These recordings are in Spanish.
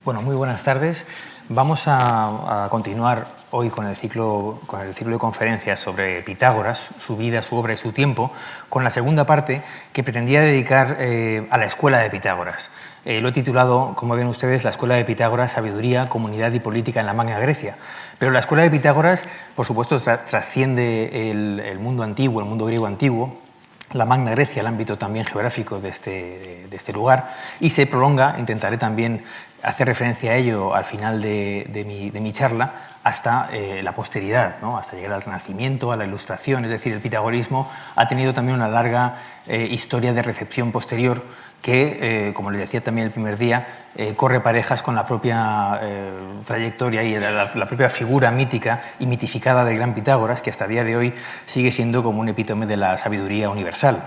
Bueno, muy buenas tardes. Vamos a continuar hoy con el ciclo de conferencias sobre Pitágoras, su vida, su obra y su tiempo, con la segunda parte que pretendía dedicar a la escuela de Pitágoras. Lo he titulado, como ven ustedes, La escuela de Pitágoras, sabiduría, comunidad y política en la Magna Grecia. Pero la escuela de Pitágoras, por supuesto, trasciende el mundo antiguo, el mundo griego antiguo, la Magna Grecia, el ámbito también geográfico de este lugar, y se prolonga, intentaré también hacer referencia a ello al final de mi charla, hasta la posteridad, ¿no? Hasta llegar al Renacimiento, a la Ilustración. Es decir, el pitagorismo ha tenido también una larga historia de recepción posterior que, como les decía también el primer día, corre parejas con la propia trayectoria y la propia figura mítica y mitificada del gran Pitágoras, que hasta el día de hoy sigue siendo como un epítome de la sabiduría universal.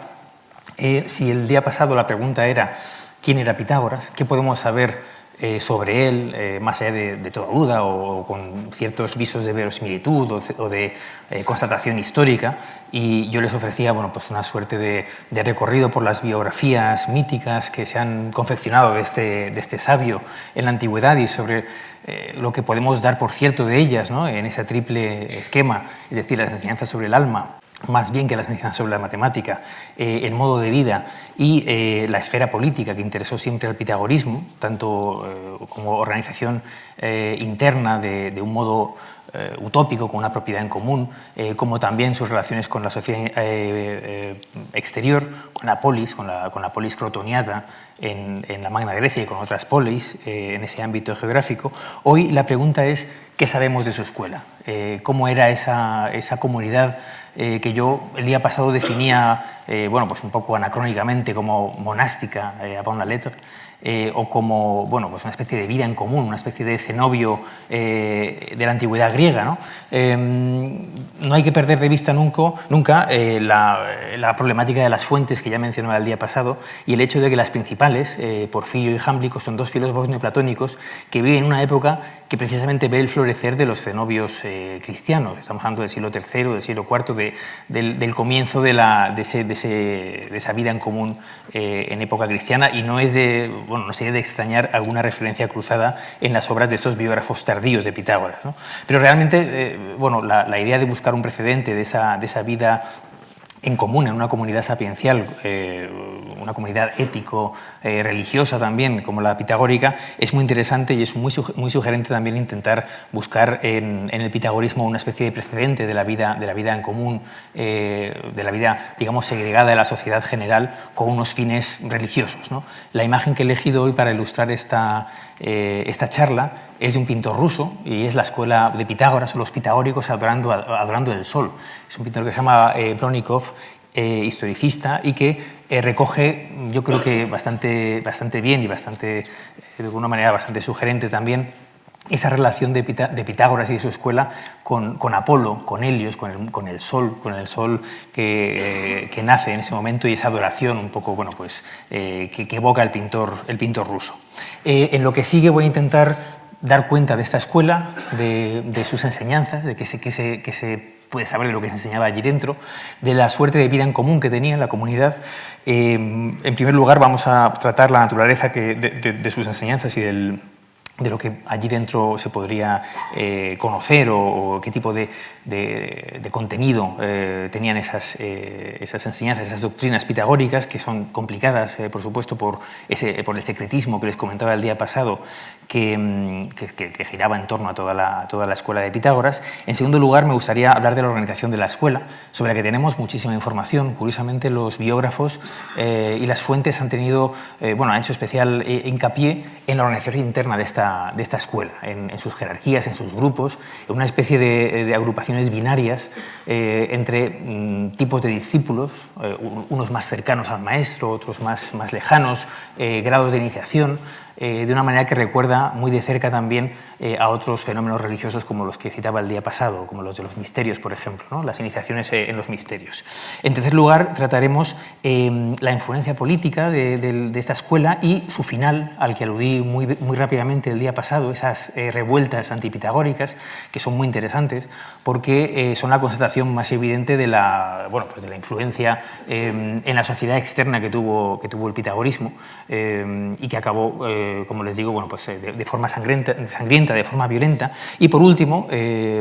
Si el día pasado la pregunta era ¿quién era Pitágoras?, ¿qué podemos saber sobre él, más allá de toda duda o con ciertos visos de verosimilitud o de constatación histórica? Y yo les ofrecía, bueno, pues una suerte de recorrido por las biografías míticas que se han confeccionado de este sabio en la antigüedad y sobre lo que podemos dar por cierto de ellas, ¿no?, en ese triple esquema, es decir, las enseñanzas sobre el alma, más bien que las enseñanzas sobre la matemática, el modo de vida y la esfera política que interesó siempre al pitagorismo, tanto como organización interna de un modo utópico, con una propiedad en común, como también sus relaciones con la sociedad exterior, con la polis, con la polis crotoniata en la Magna Grecia y con otras polis en ese ámbito geográfico. Hoy la pregunta es ¿qué sabemos de su escuela? ¿Cómo era esa comunidad que yo el día pasado definía, bueno, pues un poco anacrónicamente como monástica, avant la lettre, o como, bueno, pues una especie de vida en común, una especie de cenobio de la antigüedad griega, ¿no? No hay que perder de vista nunca la problemática de las fuentes que ya mencionaba el día pasado y el hecho de que las principales, Porfirio y Jámblico, son dos filósofos neoplatónicos que viven en una época que precisamente ve el florecer de los cenobios cristianos. Estamos hablando del siglo III, del siglo IV, del comienzo de esa vida en común en época cristiana, y no sería de extrañar alguna referencia cruzada en las obras de estos biógrafos tardíos de Pitágoras, ¿no? Pero realmente, la idea de buscar un precedente de esa vida en común, en una comunidad sapiencial, una comunidad ético-religiosa también, como la pitagórica, es muy interesante y es muy sugerente también intentar buscar en el pitagorismo una especie de precedente de la vida en común, de la vida, digamos, segregada de la sociedad general con unos fines religiosos, ¿no? La imagen que he elegido hoy para ilustrar esta charla es de un pintor ruso y es la escuela de Pitágoras o los pitagóricos adorando el sol. Es un pintor que se llama Bronikov, historicista, y que recoge, yo creo que bastante bien y de alguna manera bastante sugerente también, esa relación de Pitágoras y de su escuela con Apolo, con Helios, con el sol que nace en ese momento, y esa adoración un poco, bueno, pues, que evoca el pintor ruso. En lo que sigue voy a intentar dar cuenta de esta escuela, de sus enseñanzas, de qué se puede saber de lo que se enseñaba allí dentro, de la suerte de vida en común que tenía en la comunidad. En primer lugar, vamos a tratar la naturaleza de sus enseñanzas y de lo que allí dentro se podría conocer o qué tipo de contenido tenían esas enseñanzas, esas doctrinas pitagóricas, que son complicadas, por supuesto, por el secretismo que les comentaba el día pasado, que giraba en torno a toda la escuela de Pitágoras. En segundo lugar, me gustaría hablar de la organización de la escuela, sobre la que tenemos muchísima información. Curiosamente, los biógrafos y las fuentes han hecho especial hincapié en la organización interna de esta escuela, en sus jerarquías, en sus grupos, en una especie de agrupaciones binarias entre tipos de discípulos, unos más cercanos al maestro, otros más lejanos, grados de iniciación, de una manera que recuerda muy de cerca también a otros fenómenos religiosos como los que citaba el día pasado, como los de los misterios, por ejemplo, ¿no? Las iniciaciones en los misterios. En tercer lugar, trataremos la influencia política de esta escuela y su final, al que aludí muy rápidamente el día pasado, esas revueltas antipitagóricas, que son muy interesantes porque son la constatación más evidente de la influencia en la sociedad externa que tuvo el pitagorismo y que acabó como les digo, bueno, pues, de forma sangrienta, de forma violenta. Y por último,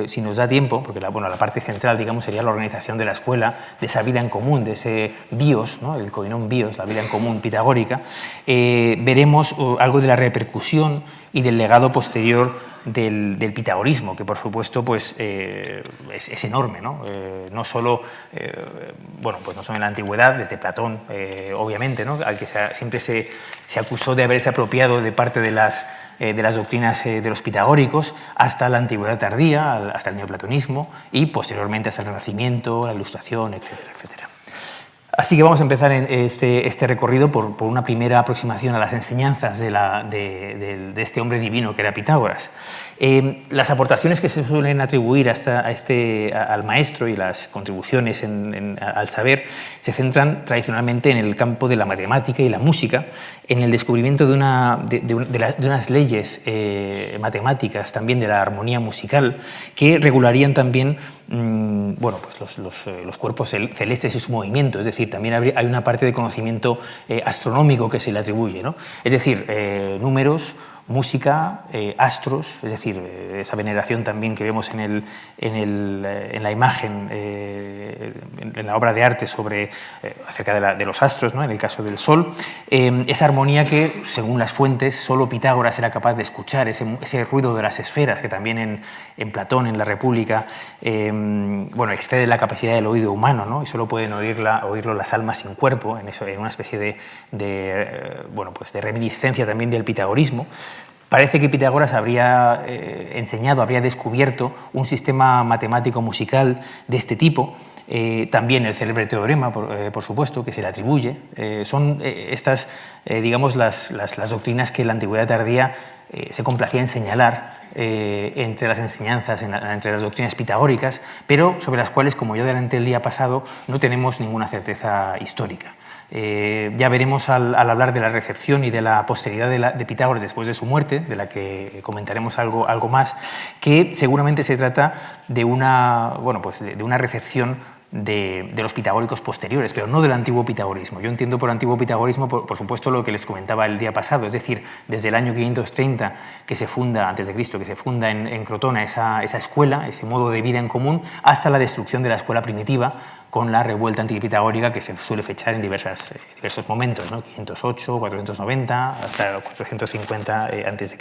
si nos da tiempo, porque la parte central, digamos, sería la organización de la escuela, de esa vida en común, de ese bios, ¿no? El koinon bios, la vida en común pitagórica, veremos algo de la repercusión y del legado posterior del pitagorismo, que por supuesto pues, es enorme, ¿no? No solo no solo en la antigüedad, desde Platón, obviamente, ¿no? Al que siempre se acusó de haberse apropiado de parte de las doctrinas de los pitagóricos, hasta la antigüedad tardía, hasta el neoplatonismo y posteriormente hasta el Renacimiento, la Ilustración, etcétera, etcétera. Así que vamos a empezar en este recorrido por una primera aproximación a las enseñanzas de este hombre divino que era Pitágoras. Las aportaciones que se suelen atribuir al maestro y las contribuciones al saber se centran tradicionalmente en el campo de la matemática y la música, en el descubrimiento de unas leyes matemáticas, también de la armonía musical, que regularían también los cuerpos celestes y su movimiento. Es decir, también hay una parte de conocimiento astronómico que se le atribuye, ¿no? Es decir, números, música, astros, es decir, esa veneración también que vemos en la imagen, en la obra de arte acerca de los astros, ¿no? En el caso del Sol, esa armonía que, según las fuentes, solo Pitágoras era capaz de escuchar, ese ruido de las esferas, que también en Platón, en la República, excede la capacidad del oído humano, ¿no? Y solo pueden oírlo las almas sin cuerpo, en una especie de reminiscencia también del pitagorismo. Parece que Pitágoras habría descubierto un sistema matemático musical de este tipo. También el célebre teorema, por supuesto, que se le atribuye. Son estas, las doctrinas que la antigüedad tardía se complacía en señalar entre las enseñanzas, entre las doctrinas pitagóricas, pero sobre las cuales, como yo adelanté el día pasado, no tenemos ninguna certeza histórica. Ya veremos al hablar de la recepción y de la posteridad de Pitágoras después de su muerte, de la que comentaremos algo más, que seguramente se trata de una recepción de los pitagóricos posteriores, pero no del antiguo pitagorismo. Yo entiendo por antiguo pitagorismo, por supuesto, lo que les comentaba el día pasado, es decir, desde el año 530 que se funda, antes de Cristo, que se funda en Crotona esa escuela, ese modo de vida en común, hasta la destrucción de la escuela primitiva con la revuelta antipitagórica que se suele fechar en diversos momentos, ¿no? 508, 490, hasta 450 a.C.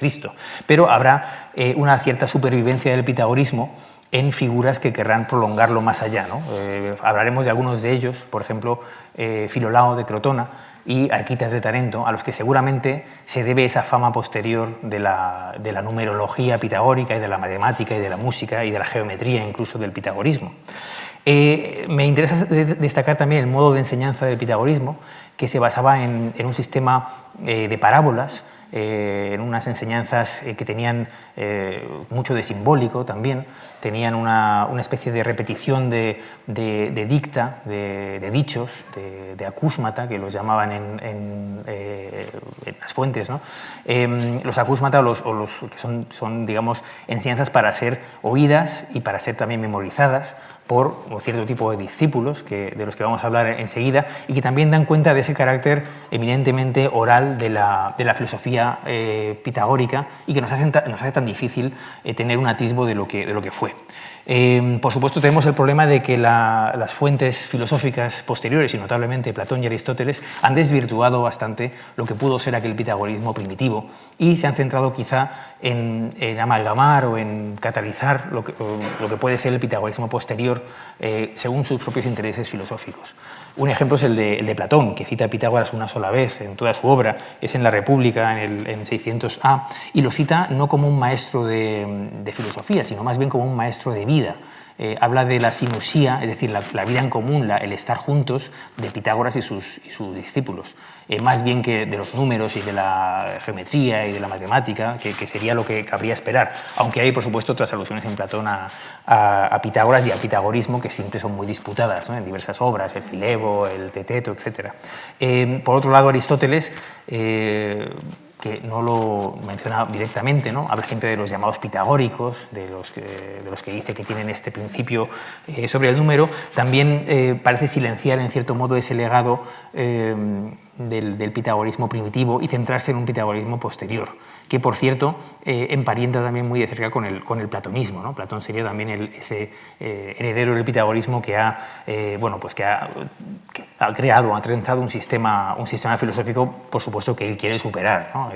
Pero habrá una cierta supervivencia del pitagorismo en figuras que querrán prolongarlo más allá, ¿no? Hablaremos de algunos de ellos, por ejemplo, Filolao de Crotona y Arquitas de Tarento, a los que seguramente se debe esa fama posterior de la numerología pitagórica y de la matemática y de la música y de la geometría, incluso del pitagorismo. Me interesa destacar también el modo de enseñanza del pitagorismo, que se basaba en un sistema de parábolas, en unas enseñanzas que tenían mucho de simbólico también, tenían una especie de repetición de dicta, de dichos, de acúsmata, que los llamaban en las fuentes, ¿no? Los acúsmata que son, digamos, enseñanzas para ser oídas y para ser también memorizadas por un cierto tipo de discípulos de los que vamos a hablar enseguida, y que también dan cuenta de ese carácter eminentemente oral de la filosofía pitagórica, y que nos hace tan difícil tener un atisbo de lo que fue. Por supuesto, tenemos el problema de que las fuentes filosóficas posteriores, y notablemente Platón y Aristóteles, han desvirtuado bastante lo que pudo ser aquel pitagorismo primitivo, y se han centrado quizá en amalgamar o en catalizar lo que puede ser el pitagorismo posterior según sus propios intereses filosóficos. Un ejemplo es el de Platón, que cita a Pitágoras una sola vez en toda su obra, es en la República, en 600 A, y lo cita no como un maestro de filosofía, sino más bien como un maestro de vida. Habla de la sinusía, es decir, la vida en común, el estar juntos de Pitágoras y sus discípulos, más bien que de los números y de la geometría y de la matemática, que sería lo que cabría esperar, aunque hay, por supuesto, otras alusiones en Platón a Pitágoras y al pitagorismo que siempre son muy disputadas, ¿no? En diversas obras, el Filebo, el Teteto, etc. Por otro lado, Aristóteles, que no lo menciona directamente, ¿no? Habla siempre de los llamados pitagóricos, de los que dice que tienen este principio sobre el número. También parece silenciar, en cierto modo, ese legado del pitagorismo primitivo y centrarse en un pitagorismo posterior, que por cierto emparenta también muy de cerca con el platonismo, ¿no? Platón sería también ese heredero del pitagorismo que ha creado, ha trenzado un sistema filosófico, por supuesto, que él quiere superar, ¿no?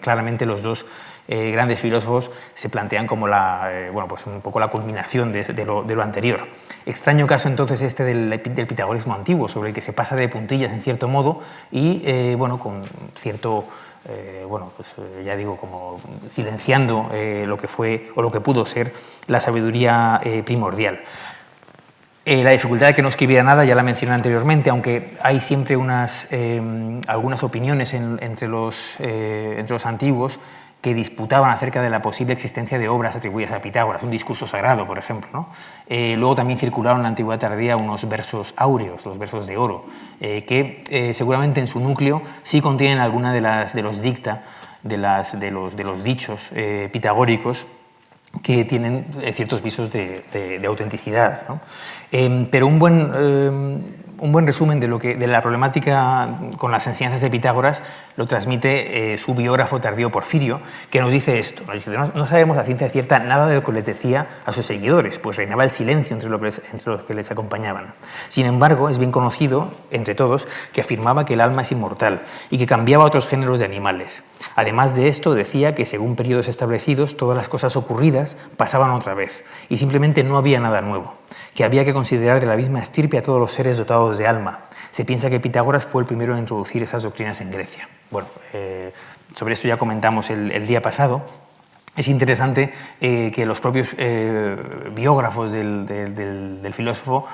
Claramente los dos grandes filósofos se plantean como un poco la culminación de lo anterior. Extraño caso entonces este del pitagorismo antiguo, sobre el que se pasa de puntillas en cierto modo y con cierto, ya digo, como silenciando lo que fue o lo que pudo ser la sabiduría primordial. La dificultad de que no escribiera nada ya la mencioné anteriormente, aunque hay siempre algunas opiniones entre los antiguos que disputaban acerca de la posible existencia de obras atribuidas a Pitágoras, un discurso sagrado, por ejemplo, ¿no? Luego también circularon en la antigüedad tardía unos versos áureos, los versos de oro, que seguramente en su núcleo sí contienen alguna de los dicta, de los dichos pitagóricos, que tienen ciertos visos de autenticidad, ¿no? Pero un buen resumen de la problemática con las enseñanzas de Pitágoras lo transmite su biógrafo tardío Porfirio, que nos dice esto: no sabemos a ciencia cierta nada de lo que les decía a sus seguidores, pues reinaba el silencio entre los que les acompañaban. Sin embargo, es bien conocido entre todos que afirmaba que el alma es inmortal y que cambiaba a otros géneros de animales. Además de esto, decía que según periodos establecidos todas las cosas ocurridas pasaban otra vez y simplemente no había nada nuevo, que había que considerar de la misma estirpe a todos los seres dotados de alma. Se piensa que Pitágoras fue el primero en introducir esas doctrinas en Grecia. Bueno, sobre esto ya comentamos el día pasado. Es interesante que los propios biógrafos del filósofo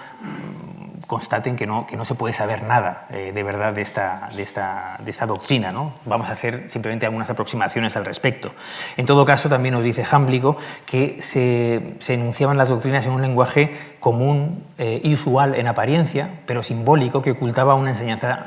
constaten que no se puede saber nada de verdad de esta doctrina, ¿no? Vamos a hacer simplemente algunas aproximaciones al respecto. En todo caso, también nos dice Jámblico que se enunciaban las doctrinas en un lenguaje común y usual en apariencia, pero simbólico, que ocultaba una enseñanza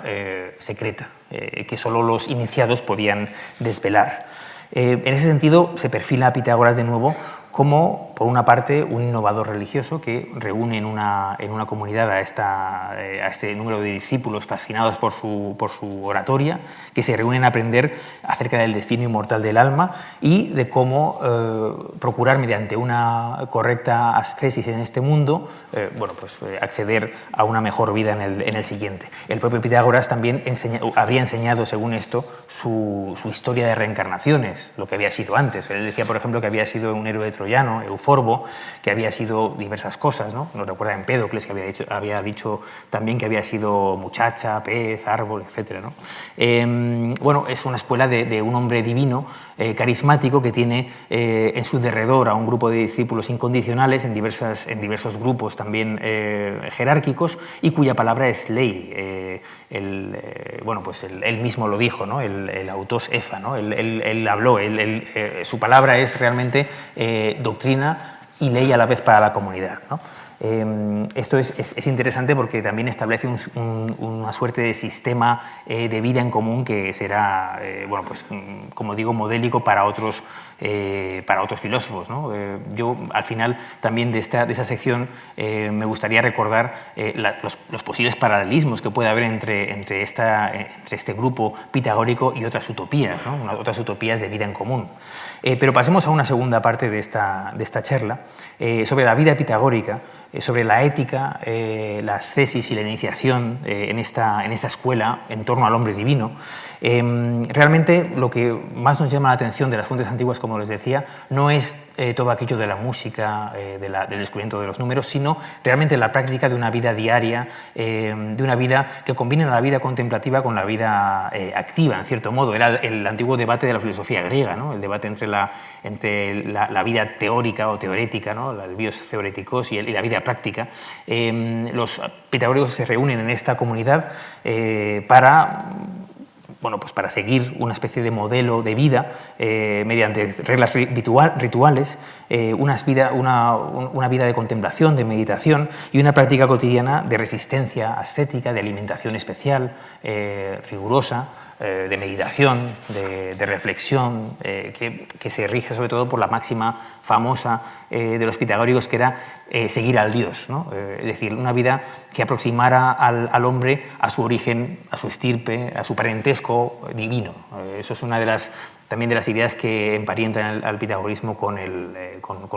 secreta, que solo los iniciados podían desvelar. En ese sentido, se perfila a Pitágoras de nuevo como, por una parte, un innovador religioso que reúne en una comunidad a este número de discípulos fascinados por su oratoria, que se reúnen a aprender acerca del destino inmortal del alma y de cómo procurar, mediante una correcta ascesis en este mundo, acceder a una mejor vida en el siguiente. El propio Pitágoras también habría enseñado, según esto, su historia de reencarnaciones, lo que había sido antes. Él decía, por ejemplo, que había sido un héroe troyano, Euforbo, que había sido diversas cosas, ¿no? Nos recuerda a Empédocles, que había dicho también que había sido muchacha, pez, árbol, etc., ¿no? Es una escuela de un hombre divino, carismático, que tiene en su derredor a un grupo de discípulos incondicionales en diversos grupos también jerárquicos, y cuya palabra es ley. Él mismo lo dijo, ¿no? El autos efa, ¿no? Él habló, su palabra es realmente doctrina y ley a la vez para la comunidad, ¿no? Esto es interesante porque también establece una suerte de sistema de vida en común que será, como digo, modélico para otros filósofos, ¿no? Yo, al final, también de esa sección, me gustaría recordar los posibles paralelismos que puede haber entre este grupo pitagórico y otras utopías, ¿no? Otras utopías de vida en común. Pero pasemos a una segunda parte de esta charla, sobre la vida pitagórica, sobre la ética, la ascesis y la iniciación en esta escuela en torno al hombre divino. Realmente lo que más nos llama la atención de las fuentes antiguas, como les decía, no es todo aquello de la música, del descubrimiento de los números, sino realmente la práctica de una vida diaria, de una vida que combina la vida contemplativa con la vida activa, en cierto modo. Era el antiguo debate de la filosofía griega, ¿no? El debate entre la vida teórica o teorética, ¿no? El bios theoretikos y la vida práctica. Los pitagóricos se reúnen en esta comunidad para seguir una especie de modelo de vida mediante reglas rituales, una vida de contemplación, de meditación y una práctica cotidiana de resistencia ascética, de alimentación especial, rigurosa, de meditación, de reflexión, que se rige sobre todo por la máxima famosa de los pitagóricos, que era seguir al Dios, ¿no? Es decir, una vida que aproximara al hombre a su origen, a su estirpe, a su parentesco divino. Eso es una de las también de las ideas que emparentan al pitagorismo con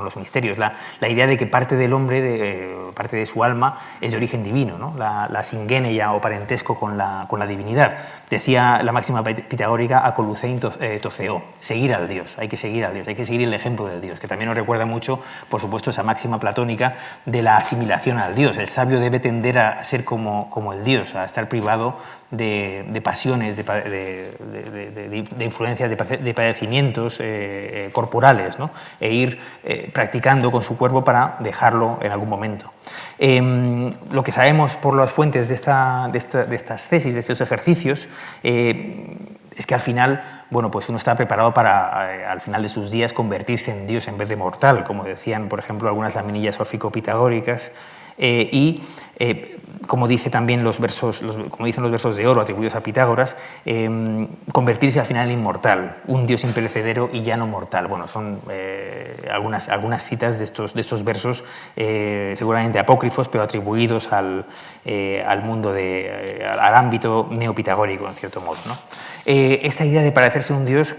los misterios. La idea de que parte del hombre, parte de su alma, es de origen divino, ¿no? La singéneia o parentesco con la divinidad. Decía la máxima pitagórica, acolucein toceo, seguir al Dios, hay que seguir al Dios, hay que seguir el ejemplo del Dios, que también nos recuerda mucho, por supuesto, esa máxima platónica de la asimilación al Dios. El sabio debe tender a ser como el Dios, a estar privado de pasiones, de influencias, de padecimientos corporales, ¿no? E ir practicando con su cuerpo para dejarlo en algún momento. Lo que sabemos por las fuentes de estas tesis, de estos ejercicios, es que al final, bueno, pues uno está preparado para, al final de sus días, convertirse en Dios en vez de mortal, como decían, por ejemplo, algunas laminillas órfico-pitagóricas, como dicen también los versos de oro atribuidos a Pitágoras, convertirse al final en inmortal, un Dios imperecedero y ya no mortal. Bueno, son algunas citas de estos versos, seguramente apócrifos, pero atribuidos al mundo, al ámbito neopitagórico, en cierto modo, ¿no? Esta idea de parecerse a un Dios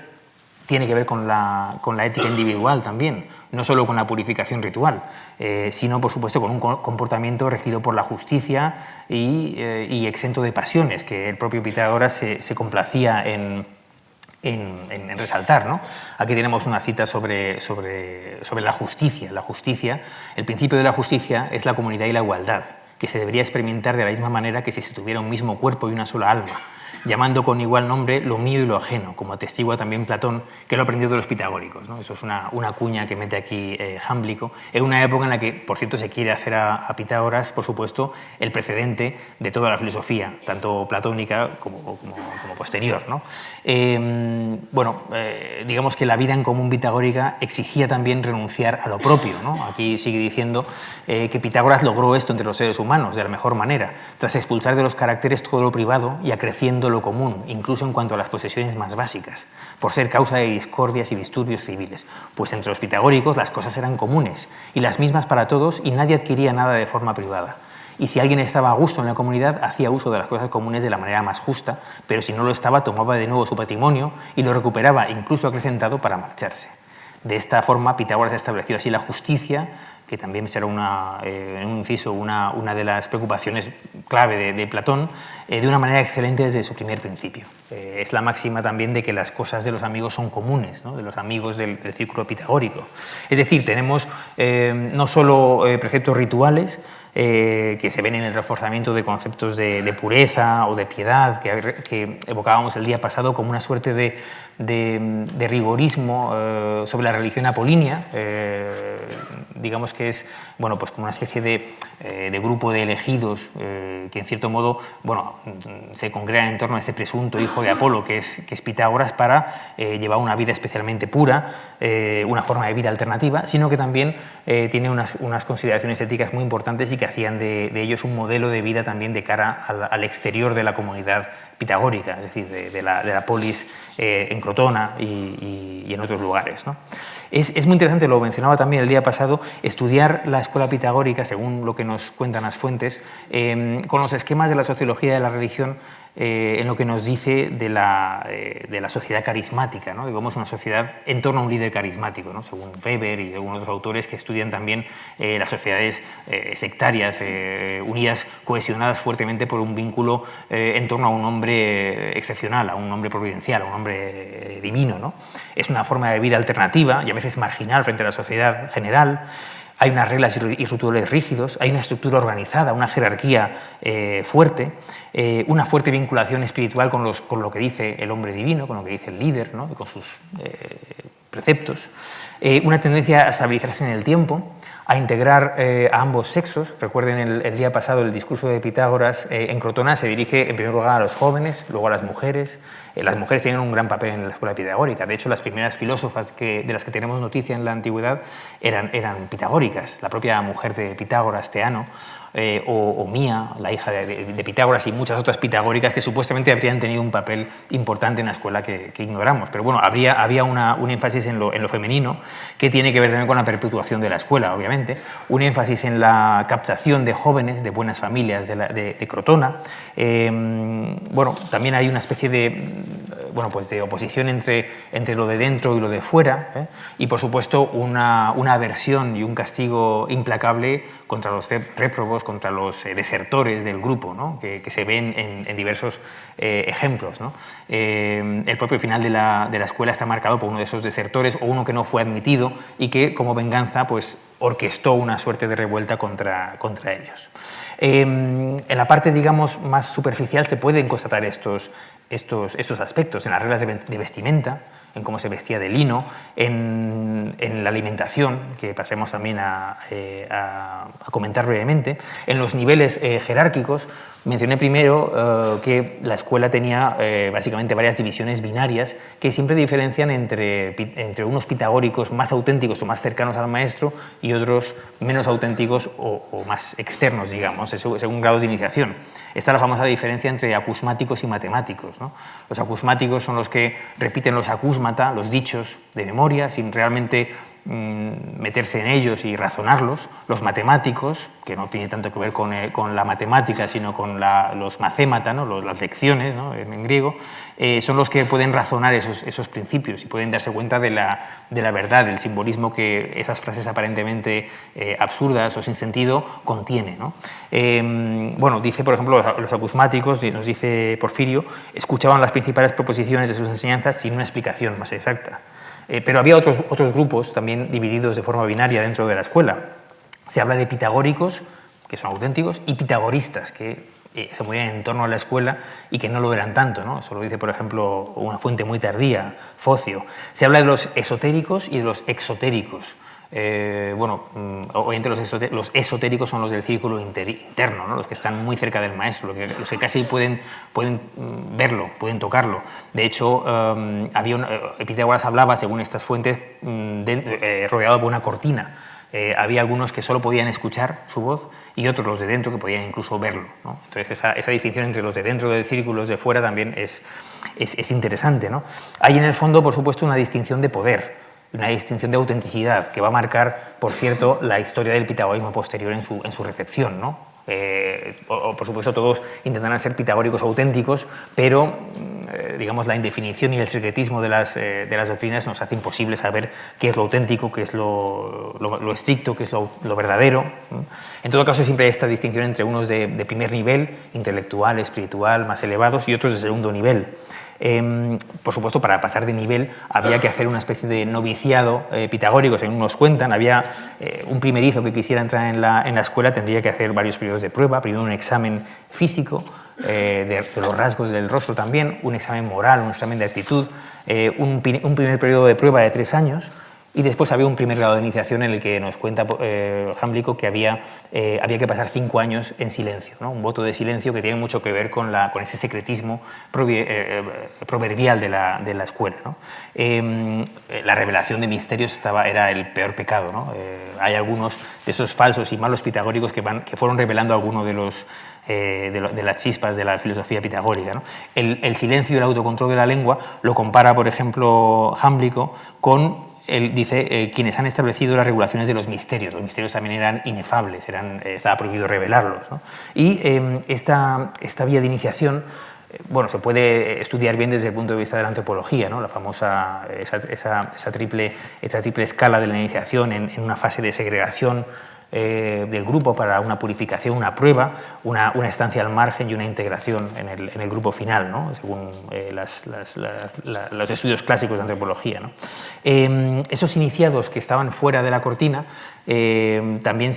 tiene que ver con la ética individual también, no solo con la purificación ritual, sino, por supuesto, con un comportamiento regido por la justicia y exento de pasiones, que el propio Pitágoras se complacía en resaltar, ¿no? Aquí tenemos una cita sobre la justicia. La justicia, el principio de la justicia es la comunidad y la igualdad, que se debería experimentar de la misma manera que si se tuviera un mismo cuerpo y una sola alma, llamando con igual nombre lo mío y lo ajeno, como atestigua también Platón, que lo aprendió de los pitagóricos, ¿no? Eso es una cuña que mete aquí Jámblico, en una época en la que, por cierto, se quiere hacer a Pitágoras, por supuesto, el precedente de toda la filosofía, tanto platónica como posterior, ¿no? Digamos que la vida en común pitagórica exigía también renunciar a lo propio, ¿no? Aquí sigue diciendo que Pitágoras logró esto entre los seres humanos de la mejor manera, tras expulsar de los caracteres todo lo privado y acreciendo lo común, incluso en cuanto a las posesiones más básicas, por ser causa de discordias y disturbios civiles, pues entre los pitagóricos las cosas eran comunes y las mismas para todos y nadie adquiría nada de forma privada. Y si alguien estaba a gusto en la comunidad, hacía uso de las cosas comunes de la manera más justa, pero si no lo estaba, tomaba de nuevo su patrimonio y lo recuperaba, incluso acrecentado, para marcharse. De esta forma, Pitágoras estableció así la justicia, que también será en un inciso una de las preocupaciones clave de Platón, de una manera excelente desde su primer principio. Es la máxima también de que las cosas de los amigos son comunes, ¿no? De los amigos del círculo pitagórico. Es decir, tenemos no solo preceptos rituales, que se ven en el reforzamiento de conceptos de pureza o de piedad que evocábamos el día pasado como una suerte de rigorismo sobre la religión apolínea, digamos que es, bueno, pues como una especie de grupo de elegidos que en cierto modo, bueno, se congregan en torno a este presunto hijo de Apolo que es Pitágoras para llevar una vida especialmente pura, una forma de vida alternativa, sino que también tiene unas consideraciones éticas muy importantes y que hacían de ellos un modelo de vida también de cara al exterior de la comunidad pitagórica, es decir, de la polis en Crotona y en otros lugares, ¿no? Es muy interesante, lo mencionaba también el día pasado, estudiar la escuela pitagórica, según lo que nos cuentan las fuentes, con los esquemas de la sociología de la religión, en lo que nos dice de la sociedad carismática, ¿no? Digamos, una sociedad en torno a un líder carismático, ¿no? Según Weber y algunos otros autores que estudian también las sociedades sectarias, unidas, cohesionadas fuertemente por un vínculo en torno a un hombre excepcional, a un hombre providencial, a un hombre divino, ¿no? Es una forma de vida alternativa y a veces marginal frente a la sociedad general. Hay unas reglas y rituales rígidos, hay una estructura organizada, una jerarquía fuerte, una fuerte vinculación espiritual con lo que dice el hombre divino, con lo que dice el líder, ¿no? Y con sus preceptos, una tendencia a estabilizarse en el tiempo, a integrar a ambos sexos. Recuerden el día pasado el discurso de Pitágoras en Crotona se dirige en primer lugar a los jóvenes, luego a las mujeres. Las mujeres tienen un gran papel en la escuela pitagórica. De hecho, las primeras filósofas de las que tenemos noticia en la antigüedad eran pitagóricas. La propia mujer de Pitágoras, Teano, o Mía, la hija de Pitágoras, y muchas otras pitagóricas que supuestamente habrían tenido un papel importante en la escuela que ignoramos. Pero bueno, había un énfasis en lo femenino, que tiene que ver también con la perpetuación de la escuela, obviamente, un énfasis en la captación de jóvenes de buenas familias de Crotona. Bueno, también hay una especie de oposición entre lo de dentro y lo de fuera, y por supuesto una aversión y un castigo implacable contra los réprobos, contra los desertores del grupo, ¿no? que se ven en diversos ejemplos, ¿no? El propio final de la escuela está marcado por uno de esos desertores, o uno que no fue admitido y que, como venganza, pues orquestó una suerte de revuelta contra ellos. En la parte, digamos, más superficial se pueden constatar estos aspectos en las reglas de vestimenta, en cómo se vestía de lino, en la alimentación, que pasemos también a comentar brevemente, en los niveles jerárquicos. Mencioné primero que la escuela tenía básicamente varias divisiones binarias que siempre diferencian entre unos pitagóricos más auténticos o más cercanos al maestro y otros menos auténticos o más externos, digamos, según grados de iniciación. Está la famosa diferencia entre acusmáticos y matemáticos, ¿no? Los acusmáticos son los que repiten los acúsmata, los dichos de memoria, sin realmente meterse en ellos y razonarlos. Los matemáticos, que no tiene tanto que ver con la matemática, sino con los macémata, ¿no? Las lecciones, ¿no? en griego, son los que pueden razonar esos principios y pueden darse cuenta de la verdad, del simbolismo que esas frases aparentemente absurdas o sin sentido contiene, ¿no? Bueno, dice, por ejemplo, los acusmáticos, nos dice Porfirio, escuchaban las principales proposiciones de sus enseñanzas sin una explicación más exacta. Pero había otros grupos también divididos de forma binaria dentro de la escuela. Se habla de pitagóricos, que son auténticos, y pitagoristas, que se movían en torno a la escuela y que no lo eran tanto, ¿no? Eso lo dice, por ejemplo, una fuente muy tardía, Focio. Se habla de los esotéricos y de los exotéricos. Obviamente los esotéricos son los del círculo interno, ¿no? Los que están muy cerca del maestro, los que casi pueden verlo, pueden tocarlo. De hecho, Pitágoras hablaba, según estas fuentes, rodeado por una cortina. Había algunos que solo podían escuchar su voz y otros, los de dentro, que podían incluso verlo, ¿no? Entonces esa distinción entre los de dentro del círculo y los de fuera también es interesante, ¿no? Hay en el fondo, por supuesto, una distinción de poder, una distinción de autenticidad que va a marcar, por cierto, la historia del pitagorismo posterior en su recepción, ¿no? Por supuesto, todos intentarán ser pitagóricos auténticos, pero digamos, la indefinición y el secretismo de las doctrinas nos hace imposible saber qué es lo auténtico, qué es lo estricto, qué es lo verdadero. En todo caso, siempre hay esta distinción entre unos de primer nivel, intelectual, espiritual, más elevados, y otros de segundo nivel. Por supuesto, para pasar de nivel había que hacer una especie de noviciado pitagórico, según nos cuentan. Había un primerizo que quisiera entrar en la escuela, tendría que hacer varios periodos de prueba, primero un examen físico, de los rasgos del rostro también, un examen moral, un examen de actitud, un primer periodo de prueba de 3 años, y después había un primer grado de iniciación en el que nos cuenta Jámblico que había que pasar 5 años en silencio, ¿no? Un voto de silencio que tiene mucho que ver con ese secretismo proverbial de la escuela, ¿no? La revelación de misterios era el peor pecado, ¿no? Hay algunos de esos falsos y malos pitagóricos que fueron revelando algunos de las chispas de la filosofía pitagórica, ¿no? El silencio y el autocontrol de la lengua lo compara, por ejemplo, Jámblico con... Él dice quienes han establecido las regulaciones de los misterios. Los misterios también eran inefables, estaba prohibido revelarlos, ¿no? Y esta vía de iniciación, se puede estudiar bien desde el punto de vista de la antropología, ¿no? La famosa, esa triple escala de la iniciación en una fase de segregación del grupo para una purificación, una prueba, una estancia al margen y una integración en el grupo final, ¿no? Según los estudios clásicos de antropología, ¿no? Esos iniciados que estaban fuera de la cortina también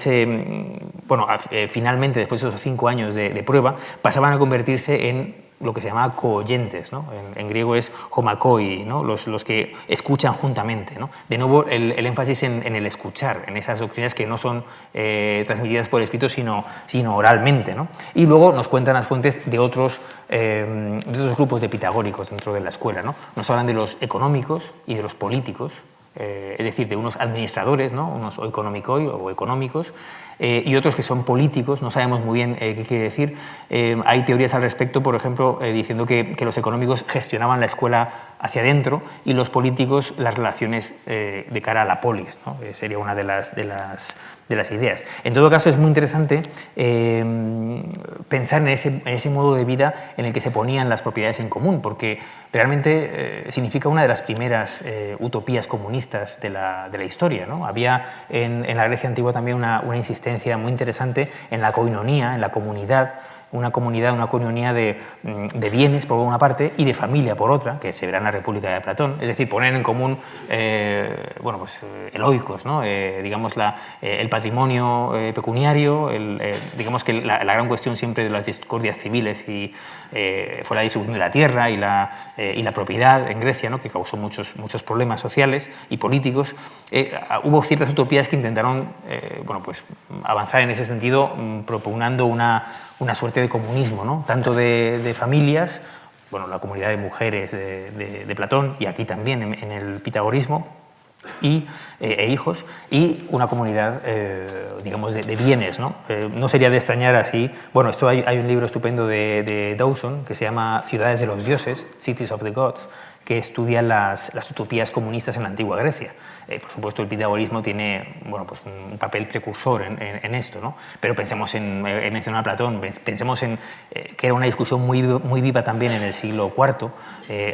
finalmente, después de esos 5 años de prueba, pasaban a convertirse en lo que se llamaba co-oyentes, ¿no? En griego es homakoi, ¿no? Los que escuchan juntamente, ¿no? De nuevo, el énfasis en el escuchar, en esas doctrinas que no son transmitidas por escrito, sino oralmente, ¿no? Y luego nos cuentan las fuentes de otros grupos de pitagóricos dentro de la escuela, ¿no? Nos hablan de los económicos y de los políticos, es decir, de unos administradores, ¿no? Unos oikonomikoi o económicos, y otros que son políticos, no sabemos muy bien qué quiere decir. Hay teorías al respecto, por ejemplo, diciendo que los económicos gestionaban la escuela hacia adentro y los políticos las relaciones de cara a la polis, ¿no? Sería una de las ideas. En todo caso, es muy interesante pensar en ese modo de vida en el que se ponían las propiedades en común, porque realmente significa una de las primeras utopías comunistas de la historia, ¿no? Había en la Grecia antigua también una insistencia muy interesante en la koinonía, en la comunidad, una coinonía de bienes por una parte y de familia por otra, que se verá en la República de Platón, es decir, poner en común bueno, pues, el oikos, ¿no? Digamos el patrimonio pecuniario, digamos que la gran cuestión siempre de las discordias civiles fue la distribución de la tierra y la propiedad en Grecia, ¿no? Que causó muchos problemas sociales y políticos. Hubo ciertas utopías que intentaron bueno, pues, avanzar en ese sentido, propugnando una suerte de comunismo, ¿no? Tanto de familias, bueno, la comunidad de mujeres de Platón, y aquí también en el pitagorismo, e hijos, y una comunidad, digamos, de bienes, ¿no? No sería de extrañar así. Bueno, hay un libro estupendo de Dawson que se llama Ciudades de los dioses, Cities of the Gods, que estudia las utopías comunistas en la antigua Grecia. Por supuesto, el pitagorismo tiene, bueno, pues un papel precursor en esto, ¿no? Pero pensemos he mencionado a Platón, pensemos en que era una discusión muy viva también en el siglo IV,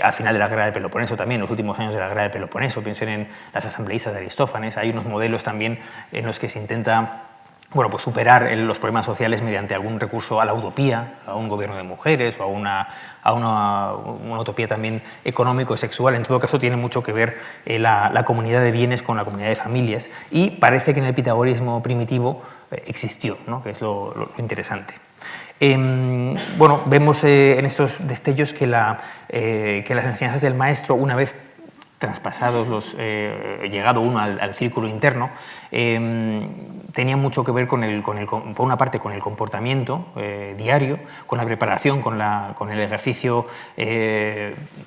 al final de la guerra del Peloponeso también, en los últimos años de la guerra del Peloponeso. Piensen en las asambleístas de Aristófanes. Hay unos modelos también en los que se intenta, bueno, pues superar los problemas sociales mediante algún recurso a la utopía, a un gobierno de mujeres o a una utopía también económico-sexual. En todo caso, tiene mucho que ver la comunidad de bienes con la comunidad de familias, y parece que en el pitagorismo primitivo existió, ¿no? Que es lo interesante. Bueno, vemos en estos destellos que las enseñanzas del maestro, una vez traspasados llegado uno al círculo interno, tenía mucho que ver por una parte con el comportamiento diario, con la preparación, con el ejercicio